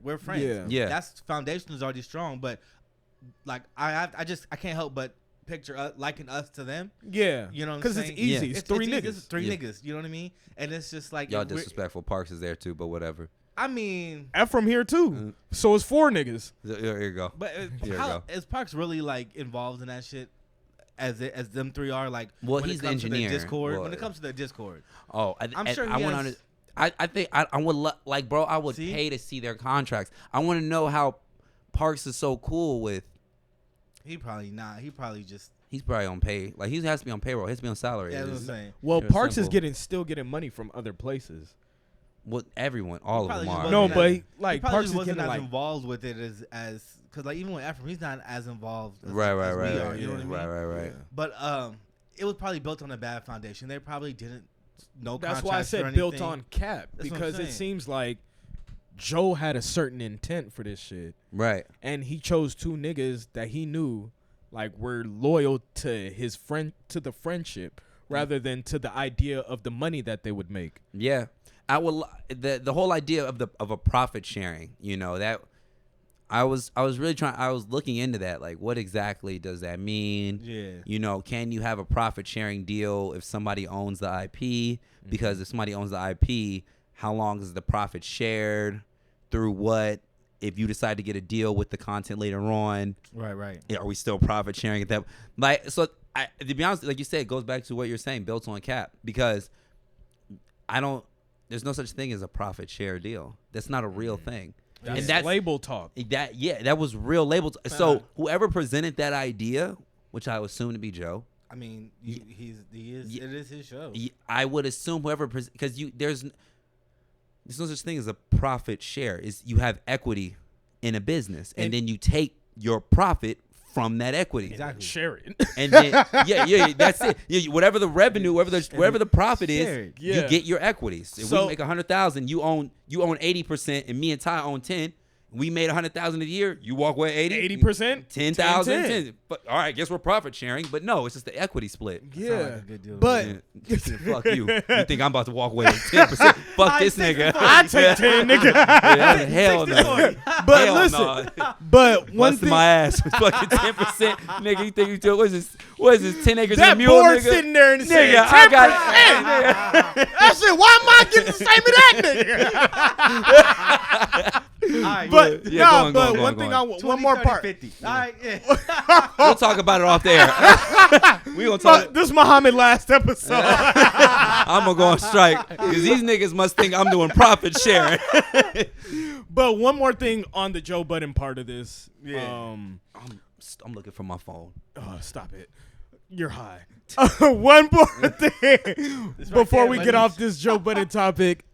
we're friends. Yeah. Yeah. That's foundation is already strong, but like I can't help but picture liking us to them. Yeah. You know what I'm Because it's saying? easy. Yeah. It's three easy. niggas. It's three Yeah. niggas. You know what I mean? And it's just like Y'all we're- disrespectful. Parks is there too, but whatever. I mean, Ephraim here too. So it's 4 niggas. Here you go. but Here you how go. is Parks really like involved in that shit? As them three are like. Well, when he's it the comes to their engineer. When Well, it comes to the Discord. Oh, I'm sure I he want has- to. I think I would like, bro. I would See? pay to see their contracts. I want to know how Parks is so cool with. He probably not. He probably just. He's probably on pay. Like he has to be on payroll. He has to be on salary. Yeah, that's what It's- I'm saying. Well, They're Parks is simple. still getting money from other places. Well, everyone, all of probably them just are. wasn't No, that- but he like probably Parks just is wasn't getting as like involved with it as because like even with Ephraim, he's not as involved. As, Right. as we are, you know what I mean? Right. But it was probably built on a bad foundation. They probably didn't know. That's why I contracts or said built anything. on cap That's what I'm because it saying. seems like Joe had a certain intent for this shit, Right. and he chose 2 niggas that he knew like were loyal to his friend to the friendship rather than to the idea of the money that they would make. Yeah, I will. The whole idea of a profit sharing. You know that. I was really trying. I was looking into that. Like, what exactly does that mean? Yeah. You know, can you have a profit sharing deal if somebody owns the IP? Because if somebody owns the IP, how long is the profit shared? Through what? If you decide to get a deal with the content later on, Right. are we still profit sharing at that? Like, so to be honest, like you said, it goes back to what you're saying, built on cap. Because there's no such thing as a profit share deal. That's not a real thing. That's And that's label talk. that was real label. So whoever presented that idea, which I assume to be Joe, I mean, he is. It is his show. I would assume whoever, because there's no such thing as a profit share. Is you have equity in a business, and then you take your profit from that equity. Exactly. Share it. And then that's it. Whatever the revenue, wherever the profit is, you get your equities. If we make 100,000, you own 80%, and me and Ty own 10. We made 100,000 a year. You walk away 80%, 10,000. 10. But all right, guess we're profit sharing. But no, it's just the equity split. Yeah, like a good deal. but fuck you. You think I'm about to walk away with 10%? Fuck this nigga. I take 10, nigga. Hell no. But hell listen, no. but one Busting thing, my ass with fucking 10%, nigga. You think you do? What is this? 10 acres that and a mule, board nigga? sitting there and saying 10%. I got That shit. Why am I getting the same as that nigga? All right, But Yeah, go on, one thing I want, one more part. 50. All right, yeah. We'll talk about it off the air. We gonna talk. This is Muhammad last episode. I'm gonna go on strike because these niggas must think I'm doing profit sharing. But one more thing on the Joe Budden part of this. Yeah. I'm looking for my phone. Stop it. You're high. One more thing before we get off this Joe Budden topic.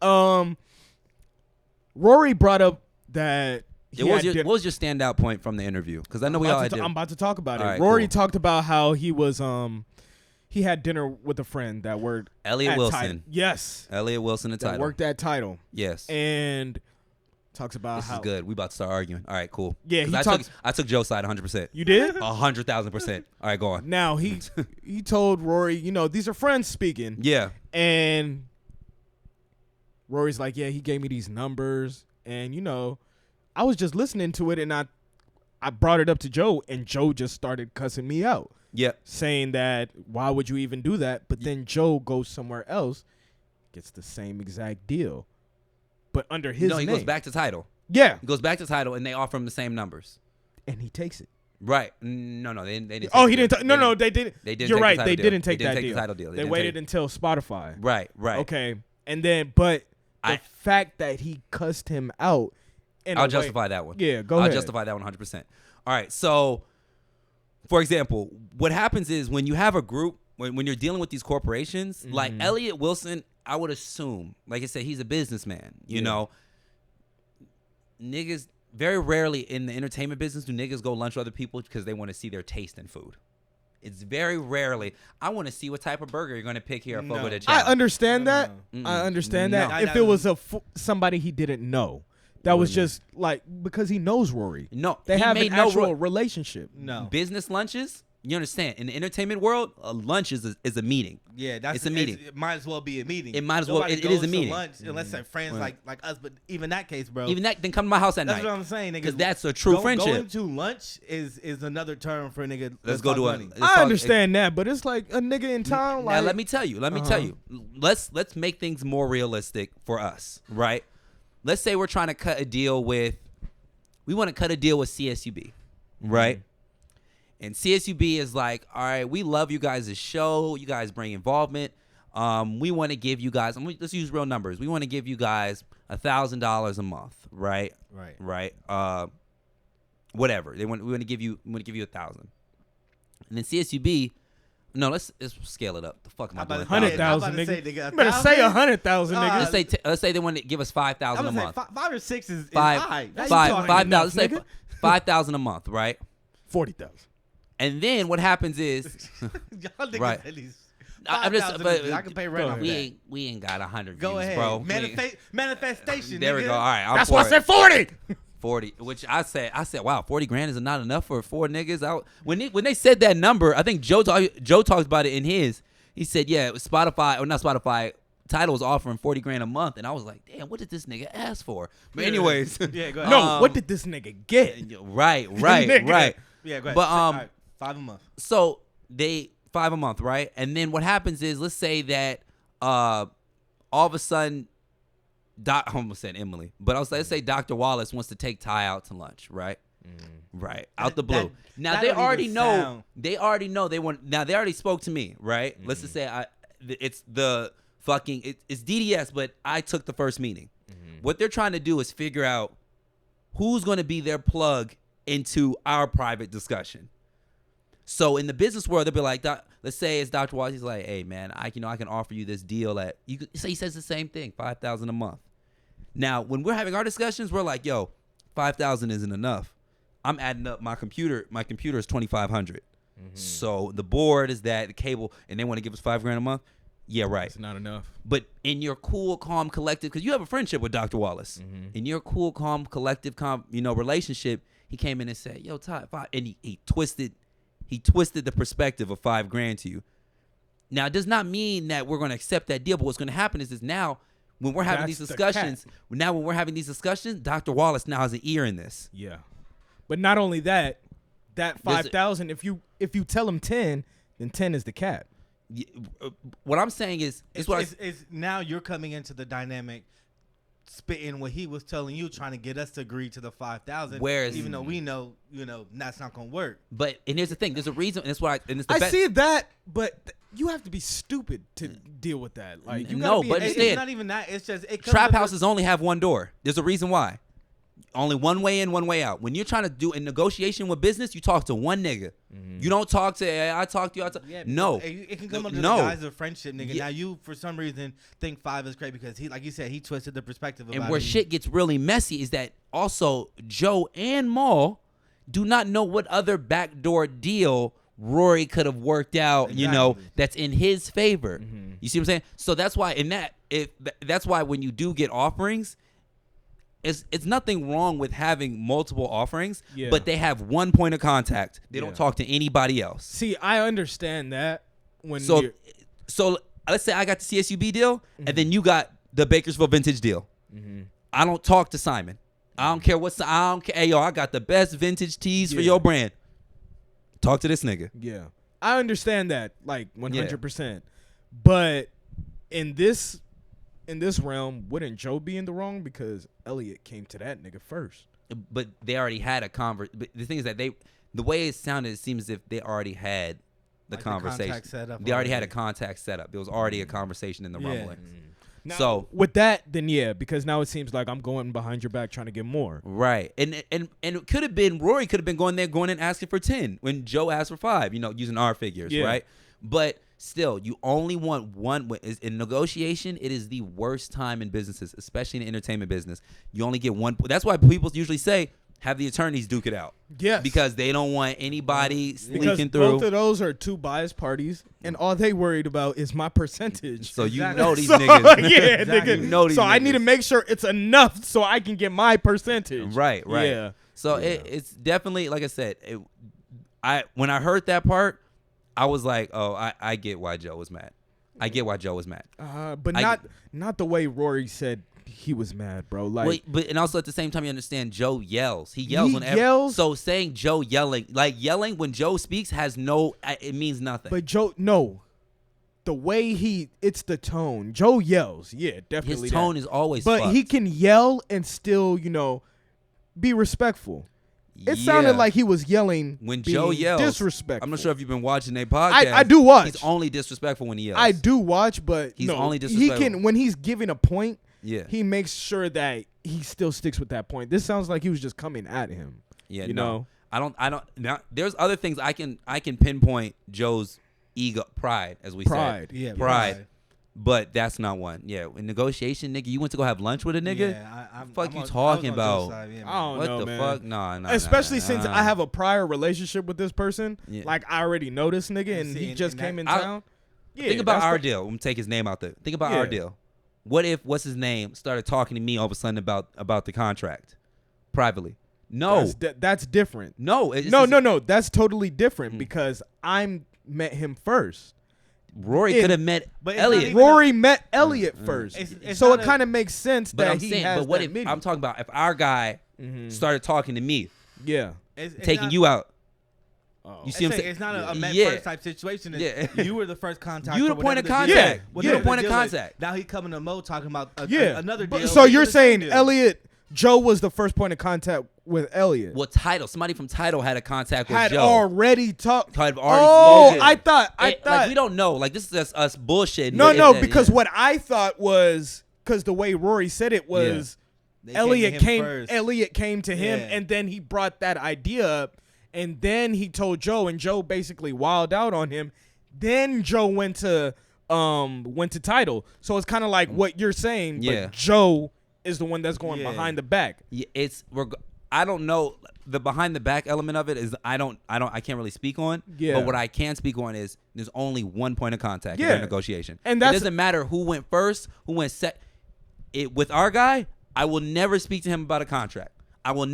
Rory brought up that What was your standout point from the interview? Because I know we all did. I'm about to talk about it. Right, Rory cool. talked about how he was he had dinner with a friend that worked Elliot at Wilson. Tidal. Yes. Elliot Wilson, the That title. worked at Tidal. Yes. And talks about This how is good. We about to start arguing. All right, cool. Yeah, 'Cause I took Joe's side 100%. You did? 100,000%. All right, go on. Now he told Rory, these are friends speaking. Yeah. And Rory's like, yeah, he gave me these numbers. And, I was just listening to it and I brought it up to Joe and Joe just started cussing me out. Yeah. Saying that, why would you even do that? But then Joe goes somewhere else, gets the same exact deal. But under his name. No, he goes back to Tidal. Yeah. He goes back to Tidal and they offer him the same numbers. And he takes it. Right. No, they didn't. Oh, he didn't. No, they didn't. They didn't. You're take right. the They title didn't deal. take They that didn't take deal. the title deal. They waited until Spotify. Right. Okay. And then, but the fact that he cussed him out. I'll justify that one. Yeah, go ahead. I'll justify that 100%. All right. So, for example, what happens is when you have a group, when you're dealing with these corporations, like Elliot Wilson, I would assume, like I said, he's a businessman. You know, niggas very rarely in the entertainment business do niggas go lunch with other people because they want to see their taste in food. It's very rarely. I want to see what type of burger you're going to pick here at Fogo de Chao. I understand that. I understand that. If it was somebody he didn't know. That was just like because he knows Rory. No, they have an actual relationship. No business lunches. You understand? In the entertainment world, a lunch is a meeting. Yeah, it's a meeting. It might as well be a meeting. It might as well. It is a meeting. Lunch, unless they're friends like us. But even that case, bro. Even that, then come to my house at night. That's what I'm saying, nigga. Because that's a true friendship. Going to lunch is another term for a nigga. Let's go to money. I understand that, but it's like a nigga in town. Now let me tell you. Let's make things more realistic for us, right? Let's say we're trying to cut a deal with. We want to cut a deal with CSUB, right? And CSUB is like, all right, we love you guys' show. You guys bring involvement. We want to give you guys. Let's use real numbers. We want to give you guys $1,000 a month, right? Right. Whatever. We want to give you $1,000. And then CSUB. No, let's scale it up. The fuck am I doing? 100,000, nigga. You better say 100,000, nigga. Let's say they want to give us $5,000 a month. 5 or 6 is $5,000. Let's say $5,000 a month, right? 40,000. And then what happens is, y'all niggas right? At least I'm just, but I can pay rent on that. We ain't got 100 Go views, ahead, bro. manifestation. There nigga. we go. All right, that's why I said 40. 40, which I said, wow, 40 grand is not enough for 4 niggas. When they said that number, I think Joe talked about it in his. He said, yeah, it was Spotify or not Spotify. Tidal was offering 40 grand a month, and I was like, damn, what did this nigga ask for? But anyways, yeah, go ahead. No, what did this nigga get? Right. Yeah, go ahead. But right, 5 a month. So they 5 a month, right? And then what happens is, let's say that all of a sudden, I almost said Emily, but let's say Dr. Wallace wants to take Ty out to lunch, right? Right, out the blue. Now they already know. They already know they want. Now they already spoke to me, right? Let's just say it's the fucking it's DDS, but I took the first meeting. What they're trying to do is figure out who's going to be their plug into our private discussion. So in the business world, they'll be like, let's let's say it's Dr. Wallace. He's like, hey man, I can offer you this deal at, you could say he says the same thing, $5,000 a month. Now when we're having our discussions, we're like, yo, 5,000 isn't enough. I'm adding up my computer. My computer is 2,500. So the board is that, the cable, and they want to give us $5,000 a month. Yeah, right. It's not enough. But in your cool, calm, collective, because you have a friendship with Dr. Wallace. In your cool, calm, collective, relationship, he came in and said, "Yo, Todd," and he twisted the perspective of $5,000 to you. Now, it does not mean that we're going to accept that deal. But what's going to happen is now, when we're having these discussions, Dr. Wallace now has an ear in this. Yeah, but not only that, that 5,000. If you tell him 10, then 10 is the cap. What I'm saying is, now you're coming into the dynamic, spitting what he was telling you, trying to get us to agree to the 5,000. Whereas, even though we know, that's not gonna work. But here's the thing: there's a reason, and that's why. I see that, but you have to be stupid to deal with that. Like, you no, be but it's not even that. It's just trap houses only have one door. There's a reason why. Only one way in, one way out. When you're trying to do a negotiation with business, you talk to one nigga. You don't talk to, hey, I talk to you. No. It can come under the guise of friendship, nigga. Yeah. Now you, for some reason, think 5 is great because he, like you said, he twisted the perspective about it. And where shit gets really messy is that also Joe and Maul do not know what other backdoor deal Rory could have worked out, that's in his favor. You see what I'm saying? So that's why that's why when you do get offerings, it's nothing wrong with having multiple offerings, but they have one point of contact. They don't talk to anybody else. See, I understand that. So let's say I got the CSUB deal, and then you got the Bakersfield Vintage deal. I don't talk to Simon. I don't care I don't care. Hey, yo, I got the best vintage tees for your brand. Talk to this nigga. Yeah, I understand that, like 100%. But in this realm, wouldn't Joe be in the wrong because Elliot came to that nigga first? But they already had a conversation. But the thing is that the way it sounded, it seems as if they already had the conversation. They already had a contact set up. There was already a conversation in the rumbling. Now, so with that, then because now it seems like I'm going behind your back trying to get more. Right, and it could have been Rory could have been going and asking for 10 when Joe asked for 5. Using our figures, right? But still, you only want one. In negotiation, it is the worst time in businesses, especially in the entertainment business. You only get one. That's why people usually say, have the attorneys duke it out. Yes. Because they don't want anybody sneaking through. Both of those are two biased parties, and all they worried about is my percentage. So these niggas. Yeah, nigga. So I need to make sure it's enough so I can get my percentage. Right. Yeah. So it's definitely, like I said, when I heard that part, I was like, oh, I get why Joe was mad. But not the way Rory said he was mad, bro. Like, and also at the same time, you understand Joe yells. He yells. So saying Joe yelling when Joe speaks it means nothing. But Joe, no. The way it's the tone. Joe yells. Yeah, definitely. His tone is always But he can yell and still, be respectful. It sounded like he was yelling when Joe yells. Disrespectful. I'm not sure if you've been watching their podcast. I do watch. He's only disrespectful when he yells. I do watch, but he's only disrespectful. He can, when he's giving a point, he makes sure that he still sticks with that point. This sounds like he was just coming at him. Yeah, I don't. Now, there's other things I can pinpoint Joe's ego, pride, as we said. Yeah, pride. But that's not one. Yeah, in negotiation, nigga, you went to go have lunch with a nigga? Yeah, fuck you talking about? I don't know, man. Fuck? Nah. Especially since I have a prior relationship with this person. Yeah. Like, I already know this nigga, and he just came in town. Think about our deal. I'm gonna take his name out there. Think about our deal. What if what's his name started talking to me all of a sudden about the contract privately? No, that's different. No, no. That's totally different because I met him first. Rory could have met Elliot. Rory met Elliot first, so it kind of makes sense that he has. But what if I'm talking about if our guy started talking to me? Yeah, taking you out. You see what I'm saying? It's not a met first type situation. You were the first contact. You the point of contact. You the point of contact. Now he coming to Mo talking about another deal. So you're saying Joe was the first point of contact with Elliot? Well, Somebody from Tidal had a contact with Joe. Had already talked. Had already spoken. I thought. Like, we don't know. Like, this is just us bullshit. No, because what I thought was, because the way Rory said it was, Elliot came to him, and then he brought that idea up. And then he told Joe, and Joe basically wilded out on him. Then Joe went to Title. So it's kind of like what you're saying, Yeah. but Joe is the one that's going behind the back. Yeah, I don't know the behind the back element of it is I can't really speak on. Yeah. But what I can speak on is there's only one point of contact in Yeah. a negotiation. And it that's- doesn't matter who went first, who went with our guy, I will never speak to him about a contract. I will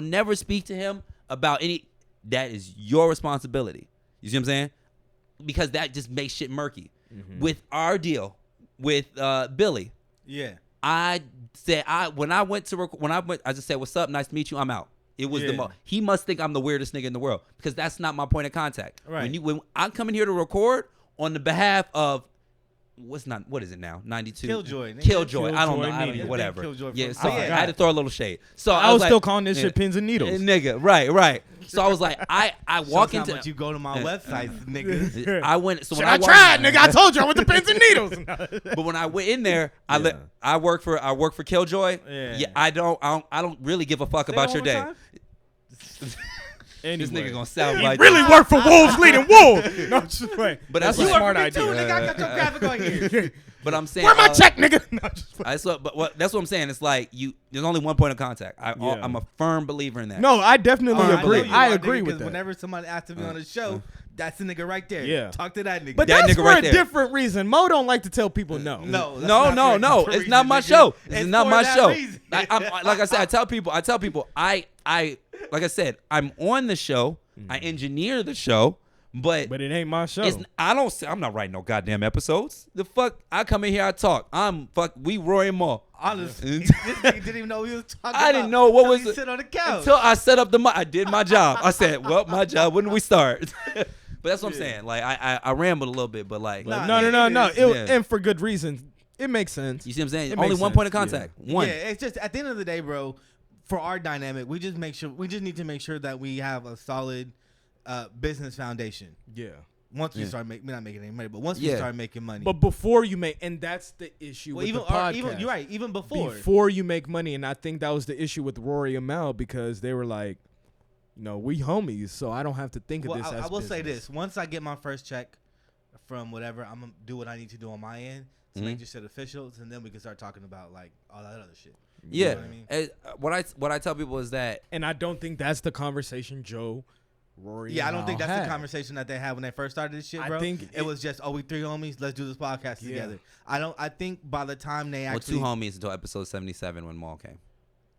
never speak to him about any. That is your responsibility. You see what I'm saying? Because that just makes shit murky. Mm-hmm. With our deal with Billy, I said I just said, "What's up? Nice to meet you. I'm out." It was he must think I'm the weirdest nigga in the world because that's not my point of contact. Right. When I'm coming here to record on the behalf of what is it now? 92. Killjoy. I don't know. Media. whatever. Killjoy Yeah. from- So Oh, I yeah. had to throw a little shade. So I was like, still calling this shit pins and needles. nigga. Right. So I was like, I walk Shows how into. much you go to my website, nigga. I went. So when I walked- tried, nigga. I told you I went to pins and needles. But when I went in there, I work for Killjoy. Yeah. I don't really give a fuck about your day. Anyway. This nigga gonna sound He like really worked for Wolves leading Wolves. No, I'm just playing. But that's a that's smart Me too, idea. nigga. I got your graphic on here. But I'm saying Where my check, nigga? No, I'm just playing. that's what I'm saying. It's like there's only one point of contact. Yeah. I'm a firm believer in that. No, I definitely I know agree. you I are, agree nigga, with 'cause that. Whenever somebody asks me on the show, that's the nigga right there. Yeah. Talk to that nigga. But That that's nigga for right a there. different reason. Mo don't like to tell people no. no. that's No. not for a It's not my reason, show. nigga. This is It's not for my that show. reason. Like I said, I tell people, I like I said, I'm on the show. I engineer the show, but But it ain't my show. I'm not writing no goddamn episodes. The fuck, I come in here, I talk. We Roy and Maul. Honestly, this nigga didn't even know what he was talking about. I didn't know what till was he sit on the couch. until I set up the mic. I did my job. I said, well, my job. When do we start? But that's what I'm saying. Like I rambled a little bit, but like, Nah, No. Yeah. And for good reasons. It makes sense. you see what I'm saying? It Only makes one sense, point of contact. One. Yeah, it's just at the end of the day, bro. For our dynamic, we just need to make sure that we have a solid business foundation. Yeah. Once we start we're not making any money, but once we start making money. But before you make, and that's the issue with even the podcast. even you're right. Even before you make money, and I think that was the issue with Rory and Mel because they were like, we homies, so I don't have to think of this as I will say business. this: once I get my first check from whatever, I'm gonna do what I need to do on my end to make this shit official, and then we can start talking about like all that other shit. You Yeah. know what I mean? What I tell people is that And I don't think that's the conversation Joe, Rory. Yeah, I and don't think Mal that's had. the conversation that they had when they first started this shit, I bro. think it was just, we three homies, let's do this podcast Yeah. together. I think by the time they actually, two homies until episode 77 when Maul came.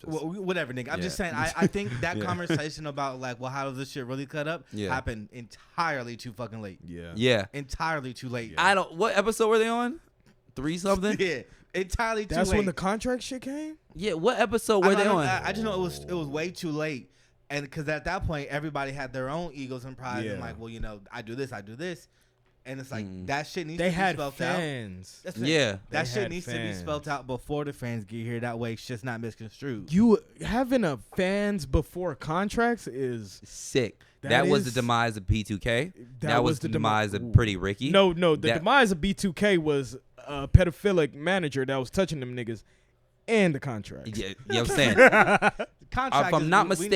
whatever, nigga. I'm just saying, I think that conversation about like, well, how does this shit really cut up happened entirely too fucking late. Yeah. Entirely too late. What episode were they on? 3 something? Yeah. Entirely too late. That's when the contract shit came? Yeah, what episode were they on? I just know it was way too late. And because at that point, everybody had their own egos and pride. And like, well, I do this. And it's like, that shit needs to be spelled fans. out. Yeah. That They shit had needs to be fans. spelled out before the fans get here. That way, shit's not misconstrued. You having a fans before contracts is Sick. That That was is- the demise of P2K. that That was was the the demise of Ooh. Pretty Ricky. no. The That- demise of B2K was a pedophilic manager that was touching them niggas, and the contract. Yeah, you know what I'm saying? Contract If I'm is- not we need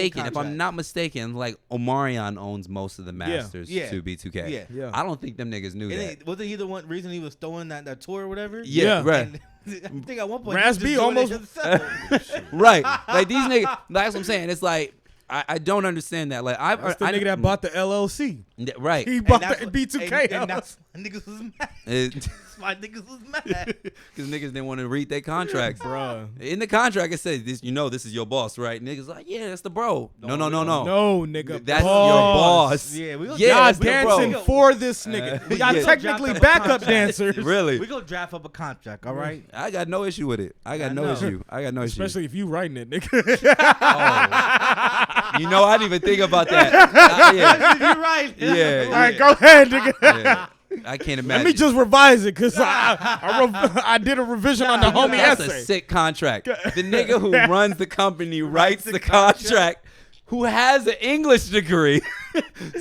mistaken, like Omarion owns most of the masters Yeah. to B2K. Yeah. Yeah. I don't think them niggas knew And that. it, wasn't he the one reason he was throwing that tour or whatever? Yeah, Yeah. right. And I think at one point, Raz he was B just doing it almost- himself. Right. Like these niggas, that's what I'm saying. It's like, I don't understand that. Like, That's the nigga that bought the LLC. Right. He And bought that's the what- B2K. and that's why niggas was mad. Because That's why niggas was mad. niggas didn't want to read their contracts. Bruh. In the contract, it says, this is your boss, right? Niggas like, yeah, that's the bro. No. No, nigga. That's boss. your boss. Yeah, we gonna Yeah, Y'all that's the bro. dancing for this nigga. We Y'all yeah. technically Dropped up a backup contract. dancers. Really? We gonna draft up a contract, all right? I got no issue with it. I got no know. issue. Especially if you writing it, nigga. You know, I didn't even think about that. Yeah. You're right. Yeah. All right, go ahead, nigga. Yeah. I can't imagine. Let me just revise it because I did a revision on the homie That's essay. a sick contract. The nigga who runs the company writes the contract, who has an English degree,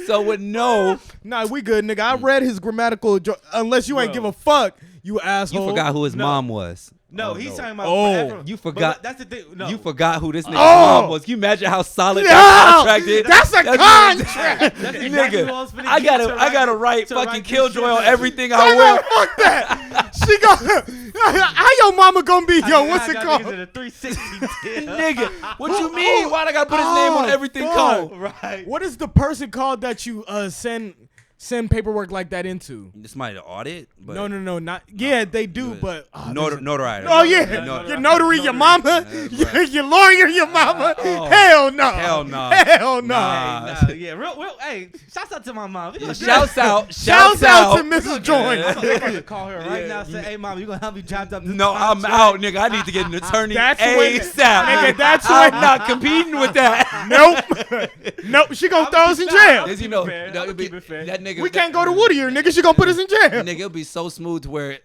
so would know. Nah, we good, nigga. I read his grammatical. Unless you ain't Bro. give a fuck, You asshole. You forgot who his No. mom was. No, he's talking about. Oh, forever. you forgot. But that's the thing. No, You forgot who this nigga's Oh. mom was. Can you imagine how solid No, that contract is? that's a contract. That's exactly what I Nigga, was finna I get to gotta write to fucking this Killjoy on shit. everything I will. Fuck that. She go. How your mama gonna be? Yo, what's it called? A 360 deal. Nigga, what you mean? Why I gotta put his name on everything fuck. cold? Right. What is the person called that you send paperwork like that into? This might audit, but No, not. Yeah, they do, Good. but notoriety. oh yeah, Notary. your notary, your mama, your lawyer, your mama. Oh. Hell no. Hell no. Hell no. Nah. Yeah, real. Hey, shouts out to my mom. We gonna Shouts out. Shouts out to We Mrs. gonna Joyce. I'm gonna call her right now. Say, hey, mom, you gonna help me draft up? This No, I'm contract?" out, nigga. I need to get an attorney That's when- ASAP. nigga, that's I'm when- not competing with that. Nope. She gonna I'ma throw us keep in it fair. jail. I'ma As you keep know, it fair. that I'ma would be- keep it fair. that nigga. We can't go to Whittier, nigga. She gonna put us in jail. Nigga, it'll be so smooth to where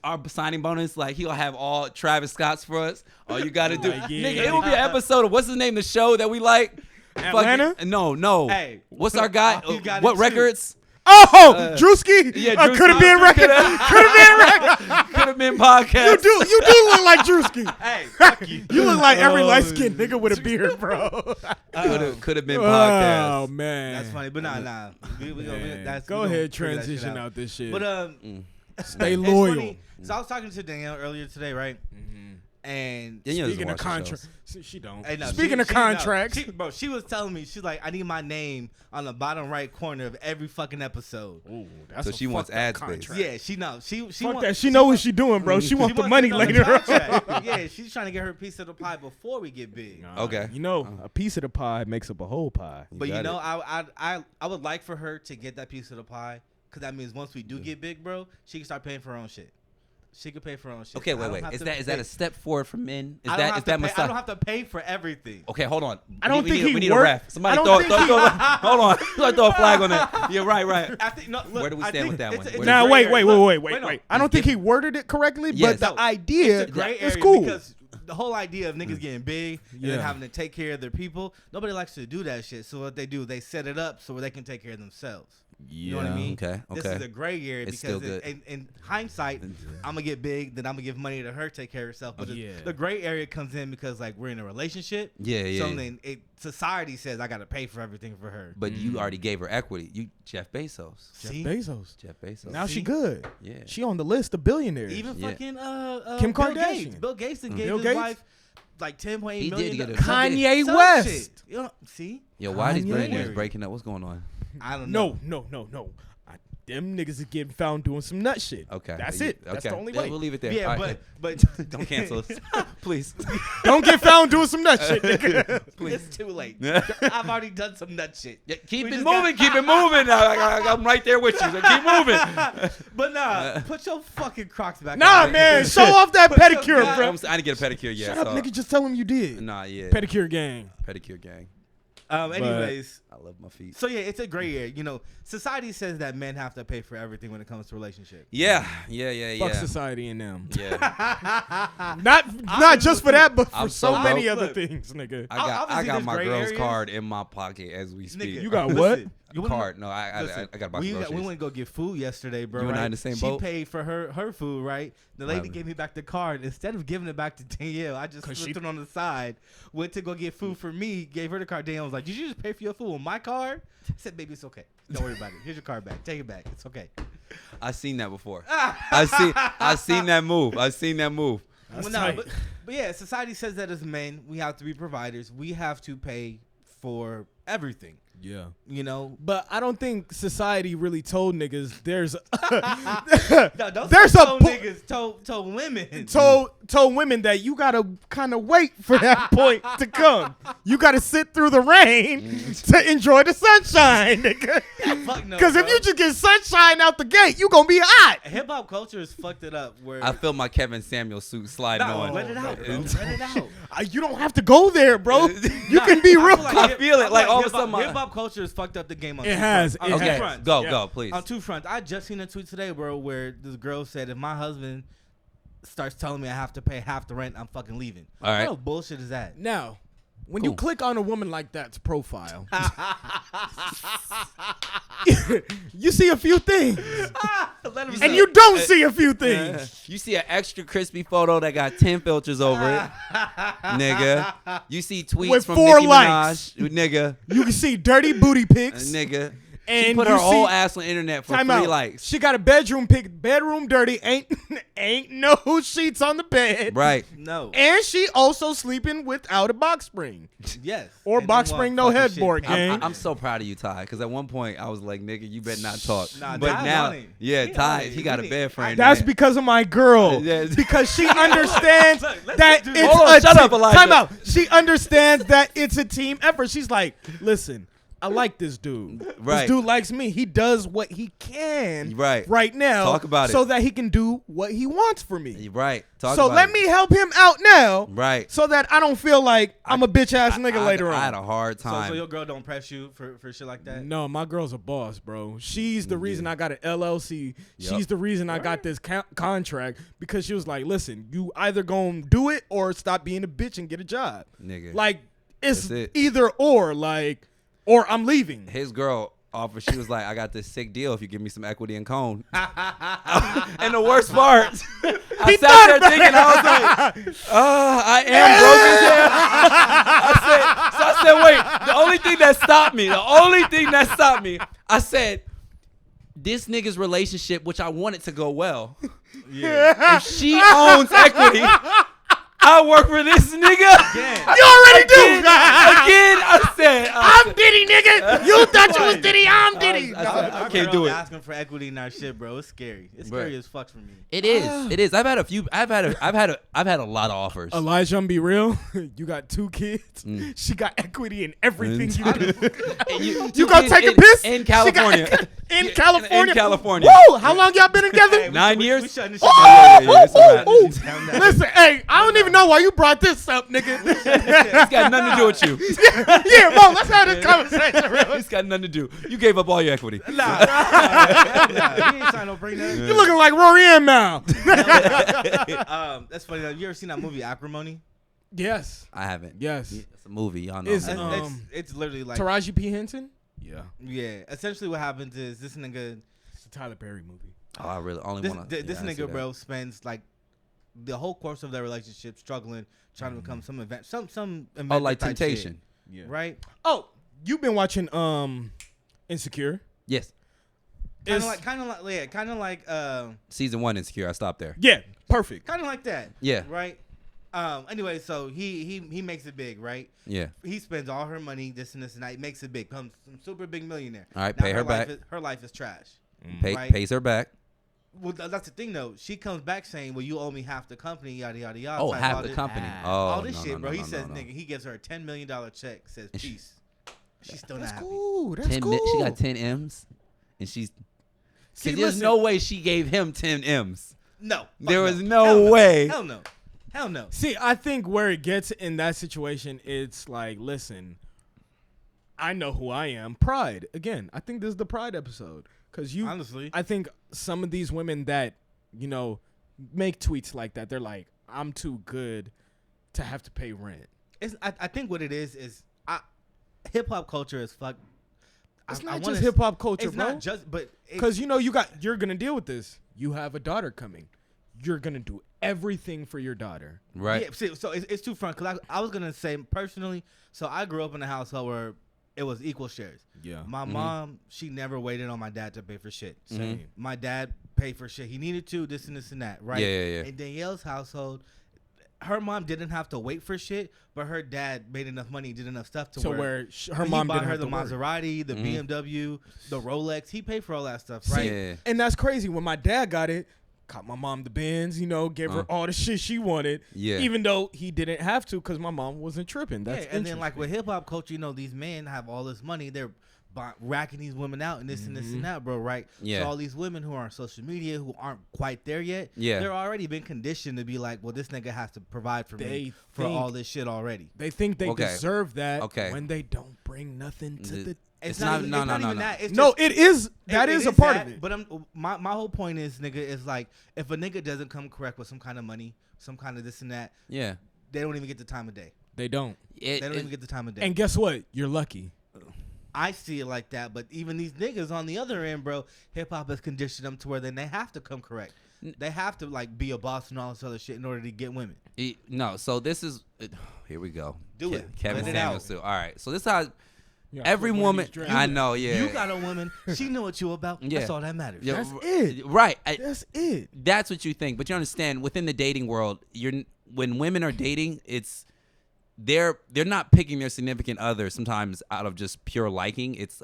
our signing bonus, like he'll have all Travis Scott's for us. All you gotta do, Yeah. nigga, it will be an episode of what's his name, the show that we like. Atlanta? Fucking- no. Hey. What's our guy? You gotta What choose. records? Oh, Drewski. Yeah, Drewski. Could have been record. Could have been record. Could have been podcast. You do look like Drewski. Hey, fuck you. You look like every Oh, light skinned nigga with a beard, bro. Could have been Oh podcast. man, That's funny, but nah. That's Go we gonna ahead, figure that shit transition out this shit. But Stay it's loyal. funny. So I was talking to Danielle earlier today, right? And Danielle doesn't Speaking of watch the contract, shows. she don't. Hey, no, Speaking of she- no, contracts, she was telling me, she's like, I need my name on the bottom right corner of every fucking episode. ooh, that's So a she wants fucked up ad space. contract. Yeah, she knows. She Fuck wants that. She know what she doing, bro. She wants the money it on the later on. contract. Yeah, she's trying to get her piece of the pie before we get big. Okay. You know, a piece of the pie makes up a whole pie. But got you know, it. I would like for her to get that piece of the pie, because that means once we do get big, bro, she can start paying for her own shit. She could pay for her own shit. Okay, I don't wait. have Is to that pay- a step forward for men? Is I don't that have is to that pay- I massage? don't have to pay for everything. Okay, hold on. I don't think he we need a worked- ref. Somebody I throw, don't throw, think throw, hold on. Somebody throw a flag on that. Yeah, right. I think, no, look, Where do we I stand think with that it's one? a- it's Where a do Now, gray wait. area. Look, I no, don't think he worded it correctly, Yes. but the No, idea it's a gray is area cool. because the whole idea of niggas getting big and then Yeah. having to take care of their people, nobody likes to do that shit. So what they do, they set it up so they can take care of themselves. You know what I mean? Okay. This is a gray area It's because still good. in hindsight, I'm gonna get big, then I'm gonna give money to her, take care of herself. But Yeah. the gray area comes in because like we're in a relationship. Yeah. So then society says I gotta pay for everything for her. But you already gave her equity. You Jeff Bezos. See? Bezos. Jeff Bezos. Now she See? good. Yeah. She on the list of billionaires. Even Yeah. fucking Kim Bill Kardashian. Gates. Bill Gates gave Bill his Gates? wife like $10.8 He million. did get a- Kanye Some West. shit. You know, see? Yo, why these Kanye. billionaires breaking up? What's going on? I don't know. No. Them niggas is getting found doing some nut shit. Okay. That's it. That's the only Yeah, way. We'll leave it there. Yeah, All right. but Don't cancel us, please. Don't get found doing some nut shit, nigga. it's too late. I've already done some nut shit. Yeah, keep We it just moving. Keep it moving. I'm right there with you. So keep moving. But nah, put your fucking Crocs back. Nah, on. man. Show off that Put your pedicure, god- bro. I didn't get a pedicure yet. Shut up, so- nigga. Just tell him you did. Nah, yeah. Pedicure gang. Pedicure gang. Anyways, I love my feet. so yeah, it's a gray area. You know, society says that men have to pay for everything when it comes to relationship. Yeah. Fuck society and them. Yeah. Not just for that, but for I'm so so many broke. other Look. things, nigga. I Obviously got there's my gray girl's areas. card in my pocket as we speak. Nigga, You got what? listen, you wanna- Card. No, I Listen, got a box we of groceries. went to go get food yesterday, bro. You and I right? in the same she boat? paid for her food, right? The lady happened? gave me back the card. Instead of giving it back to Danielle, I just 'Cause flipped she- it on the side. Went to go get food for me. Gave her the card. Danielle was like, "Did you just pay for your food on my card?" I said, "Baby, it's okay. Don't worry about it. Here's your card back. Take it back. It's okay." I seen that before. I seen that move. That's Well, no, tight. but yeah, society says that as men, we have to be providers. We have to pay for everything. Yeah. You know, But I don't think society really told niggas there's no, don't There's say a told po- niggas, told women. told women that you gotta kind of wait for that point to come. You gotta sit through the rain to enjoy the sunshine, nigga. Fuck no, Because if bro. you just get sunshine out the gate, you gonna be hot. Hip hop culture is fucked it up. Where I feel my Kevin Samuel suit sliding Nah, on. let it out, bro. Let it out. You don't have to go there, bro. You Nah, can be real. I feel it, like, all of a sudden my- hip hop culture has fucked up the game on It two has, fronts. it On two has. fronts. Go, please. On two fronts. I just seen a tweet today, bro, where this girl said, if my husband starts telling me I have to pay half the rent, I'm fucking leaving. All right. What kind of bullshit is that? Now, When you click on a woman like that's profile, you see a few things, and you don't see a few things. You see an extra crispy photo that got 10 filters over it, nigga. You see tweets With from 4 Nicki likes. Minaj, nigga. You can see dirty booty pics, Nigga. and She put you her whole see- ass on the internet for Time 3 out. likes. She got a bedroom pic, bedroom dirty, ain't no sheets on the bed. Right. No. And she also sleeping without a box spring. Yes. Or And box then spring, want no fucking headboard, shit gang. paid. I'm so proud of you, Ty, because at one point I was like, nigga, you better not talk. Nah, But Ty's now, on it. yeah, He Ty, on it. he got a We need- bed frame. That's now. because of my girl. Yeah. Because she understands that do it's this. Hold on, a shut up, Elijah. Time out. She understands that it's a team effort. She's like, listen, I like this dude. Right. This dude likes me. He does what he can Right. now. Talk about it. so that he can do what he wants for me. Right. Talk So about let it. me help him out now. Right. So that I don't feel like I'm a bitch ass nigga later I had on. a hard So time. your girl don't press you for shit like that? No, my girl's a boss, bro. She's the reason I got an LLC. Yup. She's the reason I got this contract because she was like, listen, you either gonna do it or stop being a bitch and get a job. Nigga. Like, it's That's it. either or, like, or I'm leaving. His girl offered, she was like, I got this sick deal if you give me some equity in Cone. And the worst part, I sat there thinking, I was like, I am broke as hell. I said, wait, the only thing that stopped me, I said, this nigga's relationship, which I wanted to go well, if she owns equity, I work for this nigga. You already do. Again, I said, I'm Diddy, nigga. You thought you was Diddy. I'm Diddy. I can't do it. Asking for equity in our shit, bro. It's scary. It's scary as fuck for me. It is. It is. I've had a lot of offers. Elijah, I'm be real. You got 2 kids. She got equity in everything you do. You gonna take a piss? in California. She got- in California. In California. Whoa, how long y'all been together? 9 years. We shutting this shit Oh, down. Yeah, it's a wrap. oh, oh. Calm down. Listen, hey, I don't even know why you brought this up, nigga. It's got nothing to do with you. Yeah, Mo, let's have this conversation, real. It's got nothing to do. You gave up all your equity. Nah. He ain't signed no prenup. You looking like Rory Ann now. That's funny. Though. You ever seen that movie Acrimony? Yes. I haven't. Yes. It's a movie. Y'all know. Is, It's literally like Taraji P. Henson? Yeah. yeah. Essentially, what happens is this nigga, It's a Tyler Perry movie. Oh, I really only this, want to. this nigga, bro, spends like the whole course of their relationship struggling, trying to become some event, some Oh, inventor like type Temptation. Yeah. shit, right? Oh, you've been watching Insecure? Yes. Kind of like Season 1 Insecure. I stopped there. Yeah, perfect. kind of like that. Yeah. Right. Anyway, so he makes it big, right? Yeah. He spends all her money, this and that. He makes it big, becomes some super big millionaire. All right, Now pay her back. Her life is trash. Pays her back. Well, that's the thing though. She comes back saying, "Well, you owe me half the company, yada yada yada." Oh, type half all the this- company. Oh, all this no, shit, no, bro. no, He no, says, no. "Nigga," he gives her a $10 million check. Says, And she- "Peace." She's still not That's happy. cool. That's 10 cool. She got 10 M's, and she's. See, There's listen. no way she gave him 10 M's. No, fuck There was Hell no way. Hell no. Hell no. See, I think where it gets in that situation, it's like, listen, I know who I am. Pride. Again, I think this is the pride episode. Because Honestly. I think some of these women that, make tweets like that, they're like, I'm too good to have to pay rent. I think what it is hip hop culture is fuck. It's I not wanna just hip hop culture, It's bro. not just, but Because, you're going to deal with this. You have a daughter coming. You're going to do everything for your daughter. Right. Yeah, see, so it's two front. Because I was gonna say personally. So I grew up in a household where it was equal shares. Yeah. My mom, she never waited on my dad to pay for shit. Same. My dad paid for shit. He needed to, this and this and that, right? Yeah. In Danielle's household, her mom didn't have to wait for shit, but her dad made enough money, did enough stuff to So where where her he mom bought didn't her have the to work. Maserati, the BMW, the Rolex. He paid for all that stuff, right? Yeah. And that's crazy. When my dad got it, got my mom the Benz, gave her all the shit she wanted. Yeah. Even though he didn't have to because my mom wasn't tripping. That's And then like interesting. with hip hop culture, these men have all this money. They're racking these women out and this and this and that, bro, right? Yeah. So all these women who are on social media who aren't quite there yet, Yeah. they're already been conditioned to be like, well, this nigga has to provide for me They for think- all this shit already. They think they Okay. deserve that Okay. when they don't bring nothing to the. It's not- even, no, it's no, not no, even no. that. It's No, just, it is. That it is a part that, of it. But my whole point is, nigga, is like if a nigga doesn't come correct with some kind of money, some kind of this and that, Yeah. they don't even get the time of day. They don't. They don't even get the time of day. And guess what? You're lucky. I see it like that, but even these niggas on the other end, bro, hip hop has conditioned them to where then they have to come correct. They have to like be a boss and all this other shit in order to get women. No, so this is here we go. Do it. Kevin Let it out. Samuels. All right, so this is how every woman. I know, yeah. You got a woman. She knew what you about. Yeah. That's all that matters. Yeah, That's it. Right. That's it. That's what you think, but you understand within the dating world, when women are dating, they're not picking their significant other sometimes out of just pure liking. It's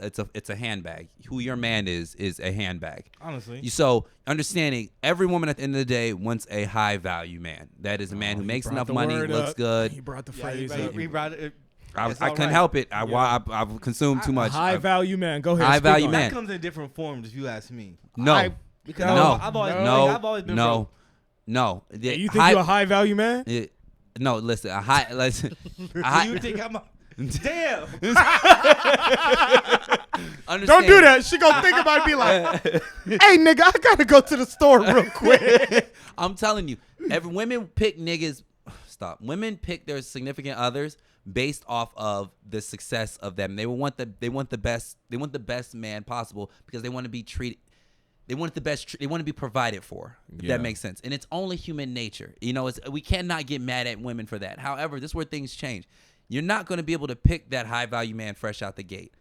a handbag. Who your man is a handbag. Honestly. So understanding every woman at the end of the day wants a high value man. That is a man who makes enough money, looks good. He brought the Yeah, phrase up. he brought it. I couldn't help it. I've consumed too much. High value man. Go ahead. High speak value on man. it. That comes in different forms, if you ask me. No. Because No. I've always been broke. No. Hey, you think you're a high value man? No, listen. You think I'm a... Damn. Don't do that. She gonna think about it, be like, hey, nigga, I gotta go to the store real quick. I'm telling you, women pick niggas. Stop. Women pick their significant others based off of the success of them. They want the best man possible because they want to be treated. They want the best. They want to be provided for. If that makes sense. And it's only human nature. You know, we cannot get mad at women for that. However, this is where things change. You're not going to be able to pick that high value man fresh out the gate.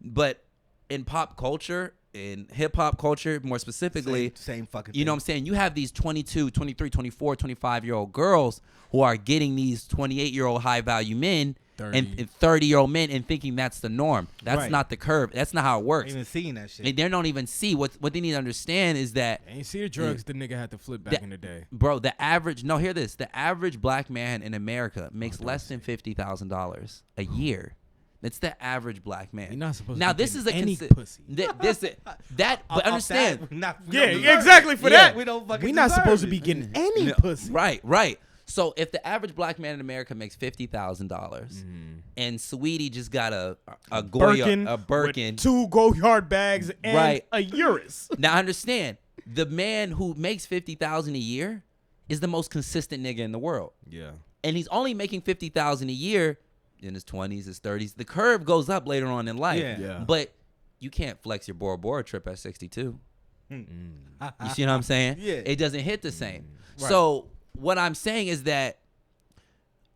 But in pop culture, in hip hop culture, more specifically, same fucking you know what I'm saying? You have these 22, 23, 24, 25-year-old girls who are getting these 28-year-old high value men 30. and 30-year-old men and thinking that's the norm. That's Right. not the curve. That's not how it works. even seeing that shit. And they don't even see what they need to understand is that, Ain't see the drugs the nigga had to flip back in the day. bro, the average black man in America makes less than $50,000 a year. That's the average black man. You're not supposed now to be this is getting a any pussy. but understand. Exactly for that. We don't fucking We not deserve supposed it. to be getting any No, pussy. Right. So if the average black man in America makes $50,000 and Sweetie just got a Goya, a Birkin, with 2 Go-Yard bags and Right. a Urus. now understand, the man who makes $50,000 a year is the most consistent nigga in the world. Yeah. And he's only making $50,000 a year in his 20s, his 30s. The curve goes up later on in life. Yeah. But you can't flex your Bora Bora trip at 62. You see what I'm saying? Yeah. It doesn't hit the same. Right. So what I'm saying is that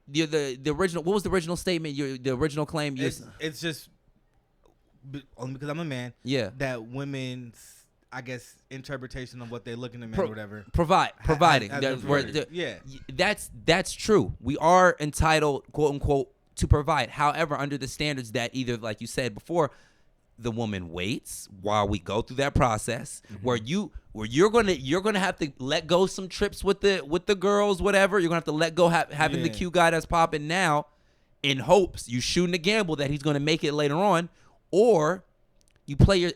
the original, what was the original statement? The original claim? It's just only because I'm a man. Yeah. That women's, I guess, interpretation of what they look in a man or whatever. Providing. Yeah. That's true. We are entitled, quote unquote, to provide. However, under the standards that either, like you said before, the woman waits while we go through that process, where you're gonna have to let go some trips with the girls, whatever. You're gonna have to let go having the cute guy that's popping now, in hopes you shooting a gamble that he's gonna make it later on, or you play you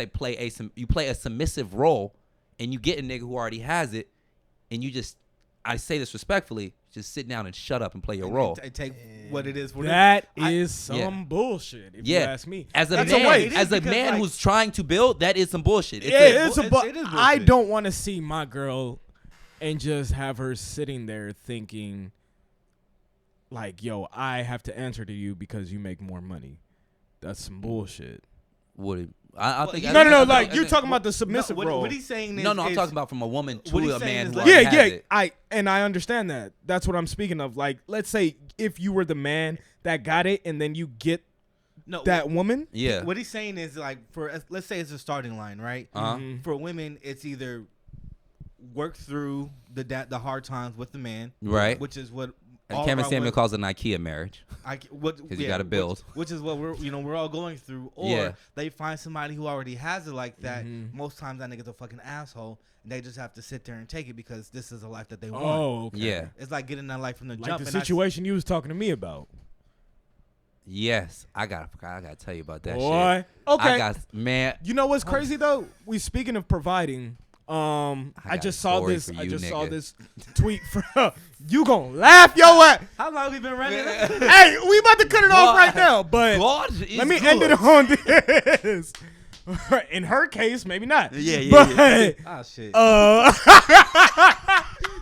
play a submissive role, and you get a nigga who already has it, and you just, I say this respectfully, just sit down and shut up and play your role. Take what it is. That is some bullshit, if you ask me. As a That's man, waste. as a man like, who's trying to build, that is some bullshit. It is it is I bullshit. don't want to see my girl and just have her sitting there thinking, like, yo, I have to answer to you because you make more money. That's some bullshit. I think No. Like, you're talking about the submissive role. What he's saying is... No, I'm talking about from a woman what to he's a saying man is who like- already Yeah, has it. I understand that. That's what I'm speaking of. Like, let's say if you were the man that got it and then you get that woman. Yeah. What he's saying is, like, let's say it's a starting line, right? Uh-huh. For women, it's either work through the hard times with the man, Right. Which is what And Kevin Samuel calls it an IKEA marriage. Because you gotta build. which is what we're all going through. Or they find somebody who already has it like that. Most times that nigga's a fucking asshole, and they just have to sit there and take it because this is a life that they want. Oh, okay. Yeah. It's like getting that life from the Like jump. the and situation you was talking to me about. Yes, I gotta tell you about that Boy. shit. Okay. Man. You know what's crazy though? We speaking of providing. I just saw this. I just saw this tweet from. You gonna laugh your ass? How long we been running? Hey, we about to cut it off right now, but let me end it on this. In her case, maybe not. Yeah. But Oh shit.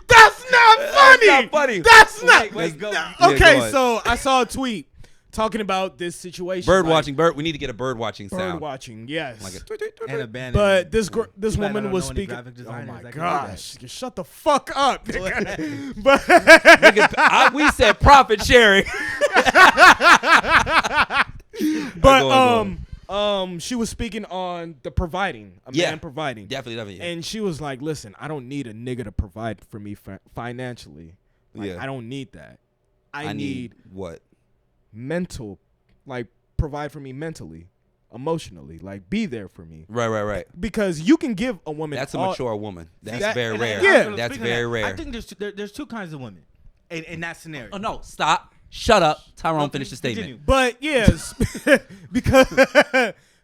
that's not funny. not funny. That's not. Wait, go. Okay, go so I saw a tweet talking about this situation. Bird watching. We need to get a bird watching sound. Bird watching, yes. Like And abandoned. But this Too bad I woman don't was know any speaking. graphic Oh designers my that can do gosh! Shut the fuck up, nigga. But we said profit sharing. but she was speaking on the providing, man providing. Definitely. And she was like, "Listen, I don't need a nigga to provide for me financially. Like, I don't need that. I need what? Mental, like provide for me mentally, emotionally, like be there for me. Right. Because you can give a woman. That's a mature woman. That's very rare. Yeah. That's very rare. I think there's two kinds of women in that scenario. Oh no! Stop. Shut up. Tyrone, finish the statement. Continue. But yes,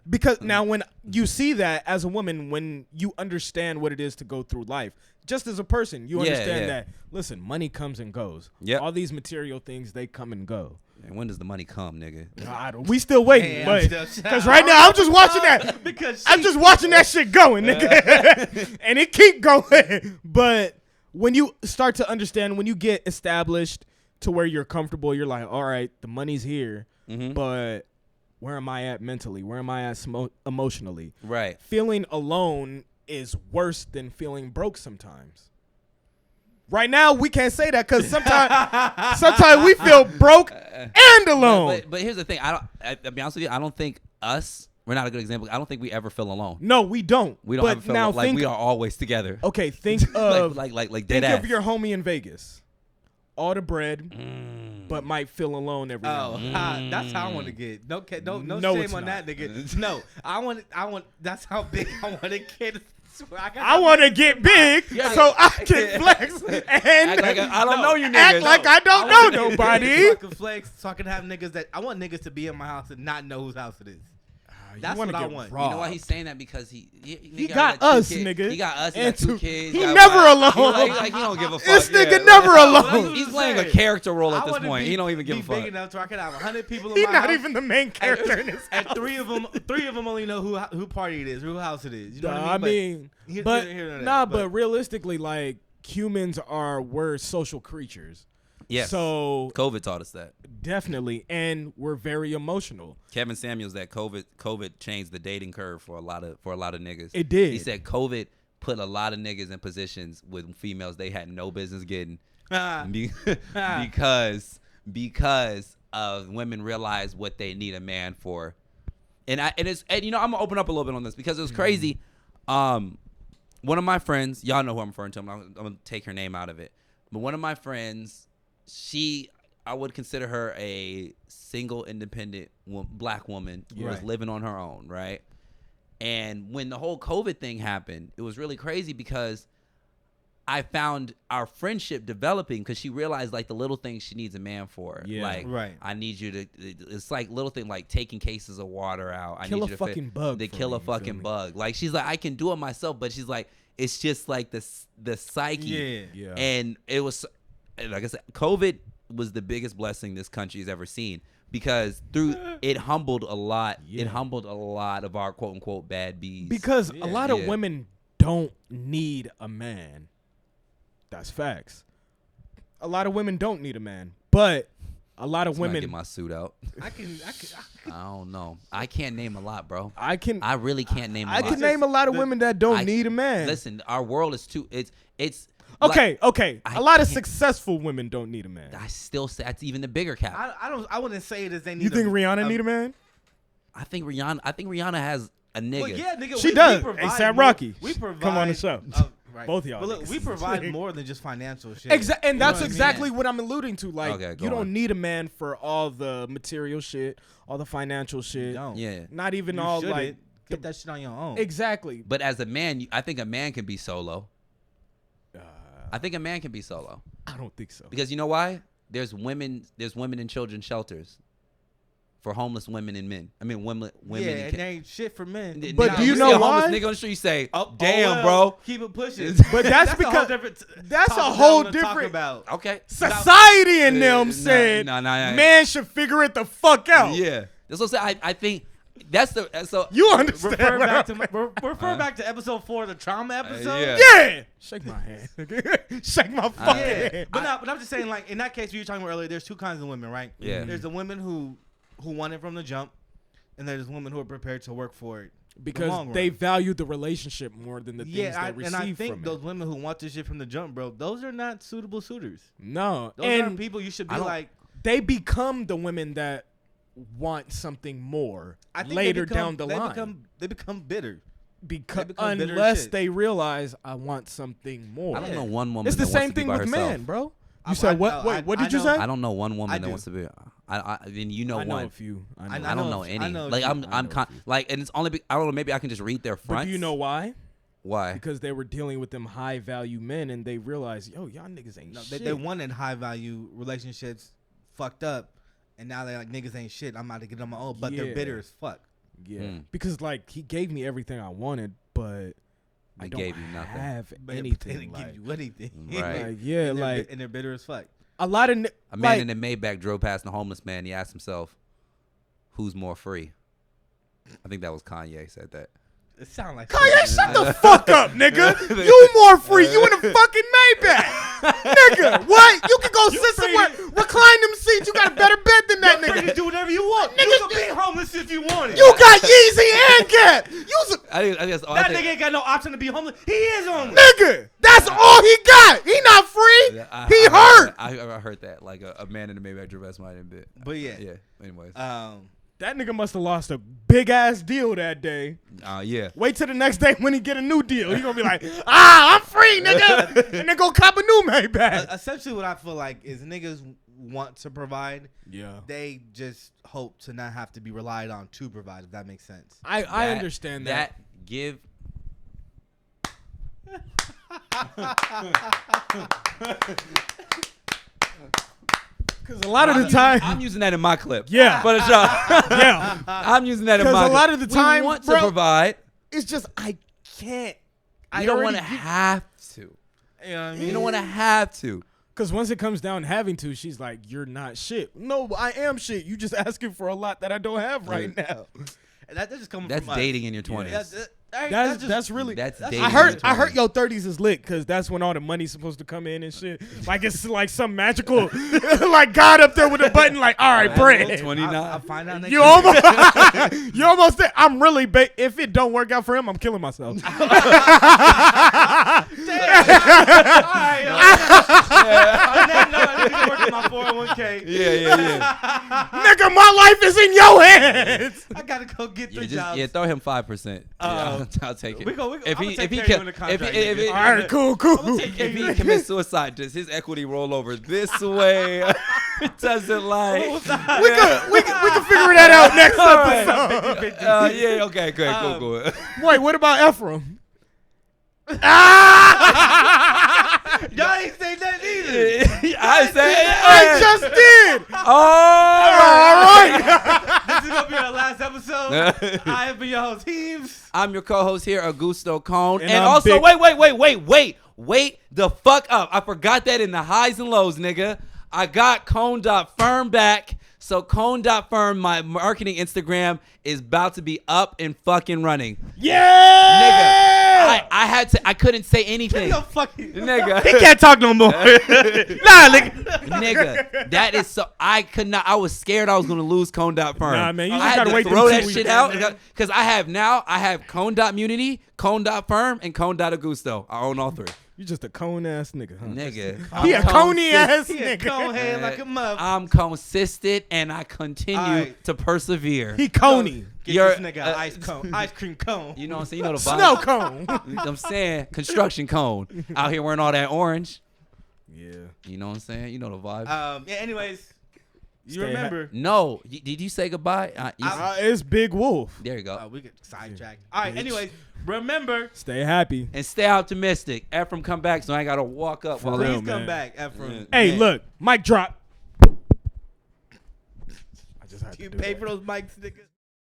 because now when you see that as a woman, when you understand what it is to go through life, just as a person, you understand that. Listen, money comes and goes. Yeah. All these material things, they come and go. And when does the money come, nigga? We still waiting, Hey, but I'm still- because right now I'm just watching that. Because I'm just watching that shit going, nigga, and it keep going. But when you start to understand, when you get established to where you're comfortable, you're like, all right, the money's here, but where am I at mentally? Where am I at emotionally? Right. Feeling alone is worse than feeling broke sometimes. Right now, we can't say that because sometimes we feel broke and alone. But here's the thing. I'll be honest with you. I don't think we're not a good example. I don't think we ever feel alone. No, we don't. We don't but ever feel now like we are always together. Okay, think of like think dead of ass. your homie in Vegas. All the bread, but might feel alone every Oh, now. that's how I want to get. No No, shame it's on not. that nigga. No, I want. That's how big I want to get. I want to get big so I can flex and Act like I don't know you niggas. act like I don't know nobody. So I can flex. So I can have niggas that I want niggas to be in my house and not know whose house it is. That's what I want. You know why he's saying that? Because he got us, nigga. He got us. He And got two kids. he never alone. He don't give a fuck. This nigga Yeah. never Well, alone. He's playing a character role at I this wanna point. be- He don't even give be a fuck. big enough so I can have 100 people in He's my not house. even the main character in this. And three of them only know who party it is, who house it is. You know what I I mean, Here- but here and there, nah, but- but realistically, like humans we're social creatures. Yes. So COVID taught us that. definitely, and we're very emotional. Kevin Samuels, that COVID changed the dating curve for a lot of niggas. It did. He said COVID put a lot of niggas in positions with females they had no business getting because women realized what they need a man for. And you know, I'm gonna open up a little bit on this because it was crazy. One of my friends, y'all know who I'm referring to. I'm gonna take her name out of it. But one of my friends, I would consider her a single, independent black woman who was living on her own, right? And when the whole COVID thing happened, it was really crazy because I found our friendship developing because she realized like the little things she needs a man for. Yeah. Like, Right. I need you to. It's like little thing like taking cases of water out. I Kill need a you to fucking bug To for kill me, a you feel fucking me? bug. Like she's like I can do it myself, but she's like it's just like the psyche. Yeah. And it was like I said, COVID was the biggest blessing this country has ever seen because through it humbled a lot. Yeah. It humbled a lot of our quote unquote bad bees. Because a lot of Yeah. women don't need a man. That's facts. A lot of women don't need a man, but a lot of Somebody women. get my suit out. I can. I don't know. I can't name a lot, bro. I I really can't name a I lot. can name a lot of women that don't I- need a man. Listen, our world is too. It's Okay. I A lot of can't- successful women don't need a man. I still say that's even the bigger cap. I wouldn't say it as they need. You think Rihanna need a man? I think Rihanna has a nigga. Well, yeah, nigga. She we does. provide A$AP more- Rocky. We provide. Come on the show. Right. Both of y'all But look, niggas. we provide more than just financial shit. And You know that's what I mean? exactly what I'm alluding to. Like, Okay, go you don't on. need a man for all the material shit, all the financial shit. You don't. Yeah. Not even You all shouldn't. like get that shit on your own. exactly. But as a man, I think a man can be solo. I think a man can be solo I don't think so. because you know why? There's women and children shelters for homeless women and men. I mean, women. Yeah, and and there ain't shit for men. But do you see know a homeless why? nigga on the street, you say, Oh, "Damn, well, bro." keep it pushing. But that's a because- whole different that's topic a I whole wanna talk different- about. Okay. Society and Nah, them said nah. man should figure it the fuck out. Yeah. That's what I'm saying. I think That's the so You understand? Refer back to episode 4, the trauma episode. Yeah. Shake my hand. Shake my fucking hand. But I'm just saying, like in that case, we were talking about earlier. There's two kinds of women, right? Yeah. There's the women who want it from the jump, and there's women who are prepared to work for it because they value the relationship more than the things they receive and I think from those it. women who want this shit from the jump, bro, those are not suitable suitors. No, Those aren't people you should be like. They become the women that want something more later down the line. They become bitter. Unless they realize I want something more. I don't know one woman. It's the that same wants to be thing by with herself. men, bro. You said what? Wait, what did you say? I don't know one woman that wants to be. Then you know I know one. a few. I don't know any. Like I'm like, and it's only. I don't know. Maybe I can just read their fronts. But do you know why? Why? Because they were dealing with them high value men, and they realized, yo, y'all niggas ain't shit. They wanted high value relationships, fucked up, and now they're like, niggas ain't shit. I'm about to get on my own, but they're bitter as fuck. Yeah, because like he gave me everything I wanted, but I gave you nothing. Have but anything? They didn't give you anything, right? And they're bitter as fuck. A lot of a man in a Maybach drove past the homeless man. He asked himself, "Who's more free?" I think that was Kanye said that. It sound like Kanye, shut the fuck up, nigga. You more free. You in a fucking Maybach, nigga. What? You can go sit somewhere, recline them seats. You got a better bed than that, nigga. You can do whatever you want. Nigga, you can be homeless if you want it. You got Yeezy and Gap. That nigga ain't got no option to be homeless. He is homeless. Nigga, that's all he got. He not free. He hurt. I heard that like a man in a Maybach drove past my bit. But yeah. Anyways. That nigga must have lost a big ass deal that day. Yeah. Wait till the next day when he get a new deal. He gonna be like, I'm free, nigga. And then go cop a new Maybach. Essentially what I feel like is niggas want to provide. Yeah. They just hope to not have to be relied on to provide, if that makes sense. I understand that. Give. Because a lot of the time, I'm using that in my clip. Yeah. But it's yeah. I'm using that in my clip. Because a lot of the time, we want to provide. It's just I can't. You don't want to have to. You know what I mean? You don't want to have to. Because once it comes down having to, she's like, you're not shit. No, I am shit. You just asking for a lot that I don't have right now. And that's just coming That's from dating us. in your 20s. That's really. That's dating. I heard your 30s is lit because that's when all the money's supposed to come in and shit. Like it's like some magical, like God up there with a button. Like, all right, bread. 29. I'll find out next You almost there. I'm really if it don't work out for him, I'm killing myself. Damn. I need to work on my 401k. Yeah. Nigga, my life is in your hands. I gotta go get 3 jobs. Yeah, throw him 5%. I'll take it. If he all right, cool. If he commits suicide, does his equity roll over this way? It doesn't like. we can figure that out next episode. Yeah. Okay. Good. Cool. Wait, what about Ephraim? Y'all ain't say that either. I just did. All right. This is gonna be our last episode. I have been your host, Heaves. I'm your co-host here, Augusto Cone. And I'm also, wait the fuck up. I forgot that in the highs and lows, nigga. I got Cone.firm back. So Cone.firm, my marketing Instagram, is about to be up and fucking running. Yeah! Nigga, I couldn't say anything. Nigga. He can't talk no more. Nah, nigga, that is so. I could not. I was scared I was gonna lose Cone.firm. Nah, man, you just I had gotta to wait throw that till shit out because I have Cone.munity, Cone.firm, and Cone.augusto. I own all 3. You just a cone ass nigga, huh? Nigga. He a coney ass He a nigga. cone head like a mother. I'm consistent and I continue to persevere. He coney. Get this nigga ice cream cone. You know what I'm saying? You know the vibe. Snow cone. I'm saying construction cone. Out here wearing all that orange. Yeah. You know what I'm saying? You know the vibe. Yeah. Anyways, you remember? No. Did you say goodbye? It's Big Wolf. There you go. We get sidetracked. All right. Anyways, remember. Stay happy. And stay optimistic. Ephraim come back so I ain't got to walk up. For while real, Please come back, Ephraim. Hey, Man. look. Mic drop. I just had You to do pay that. for those mics, nigga.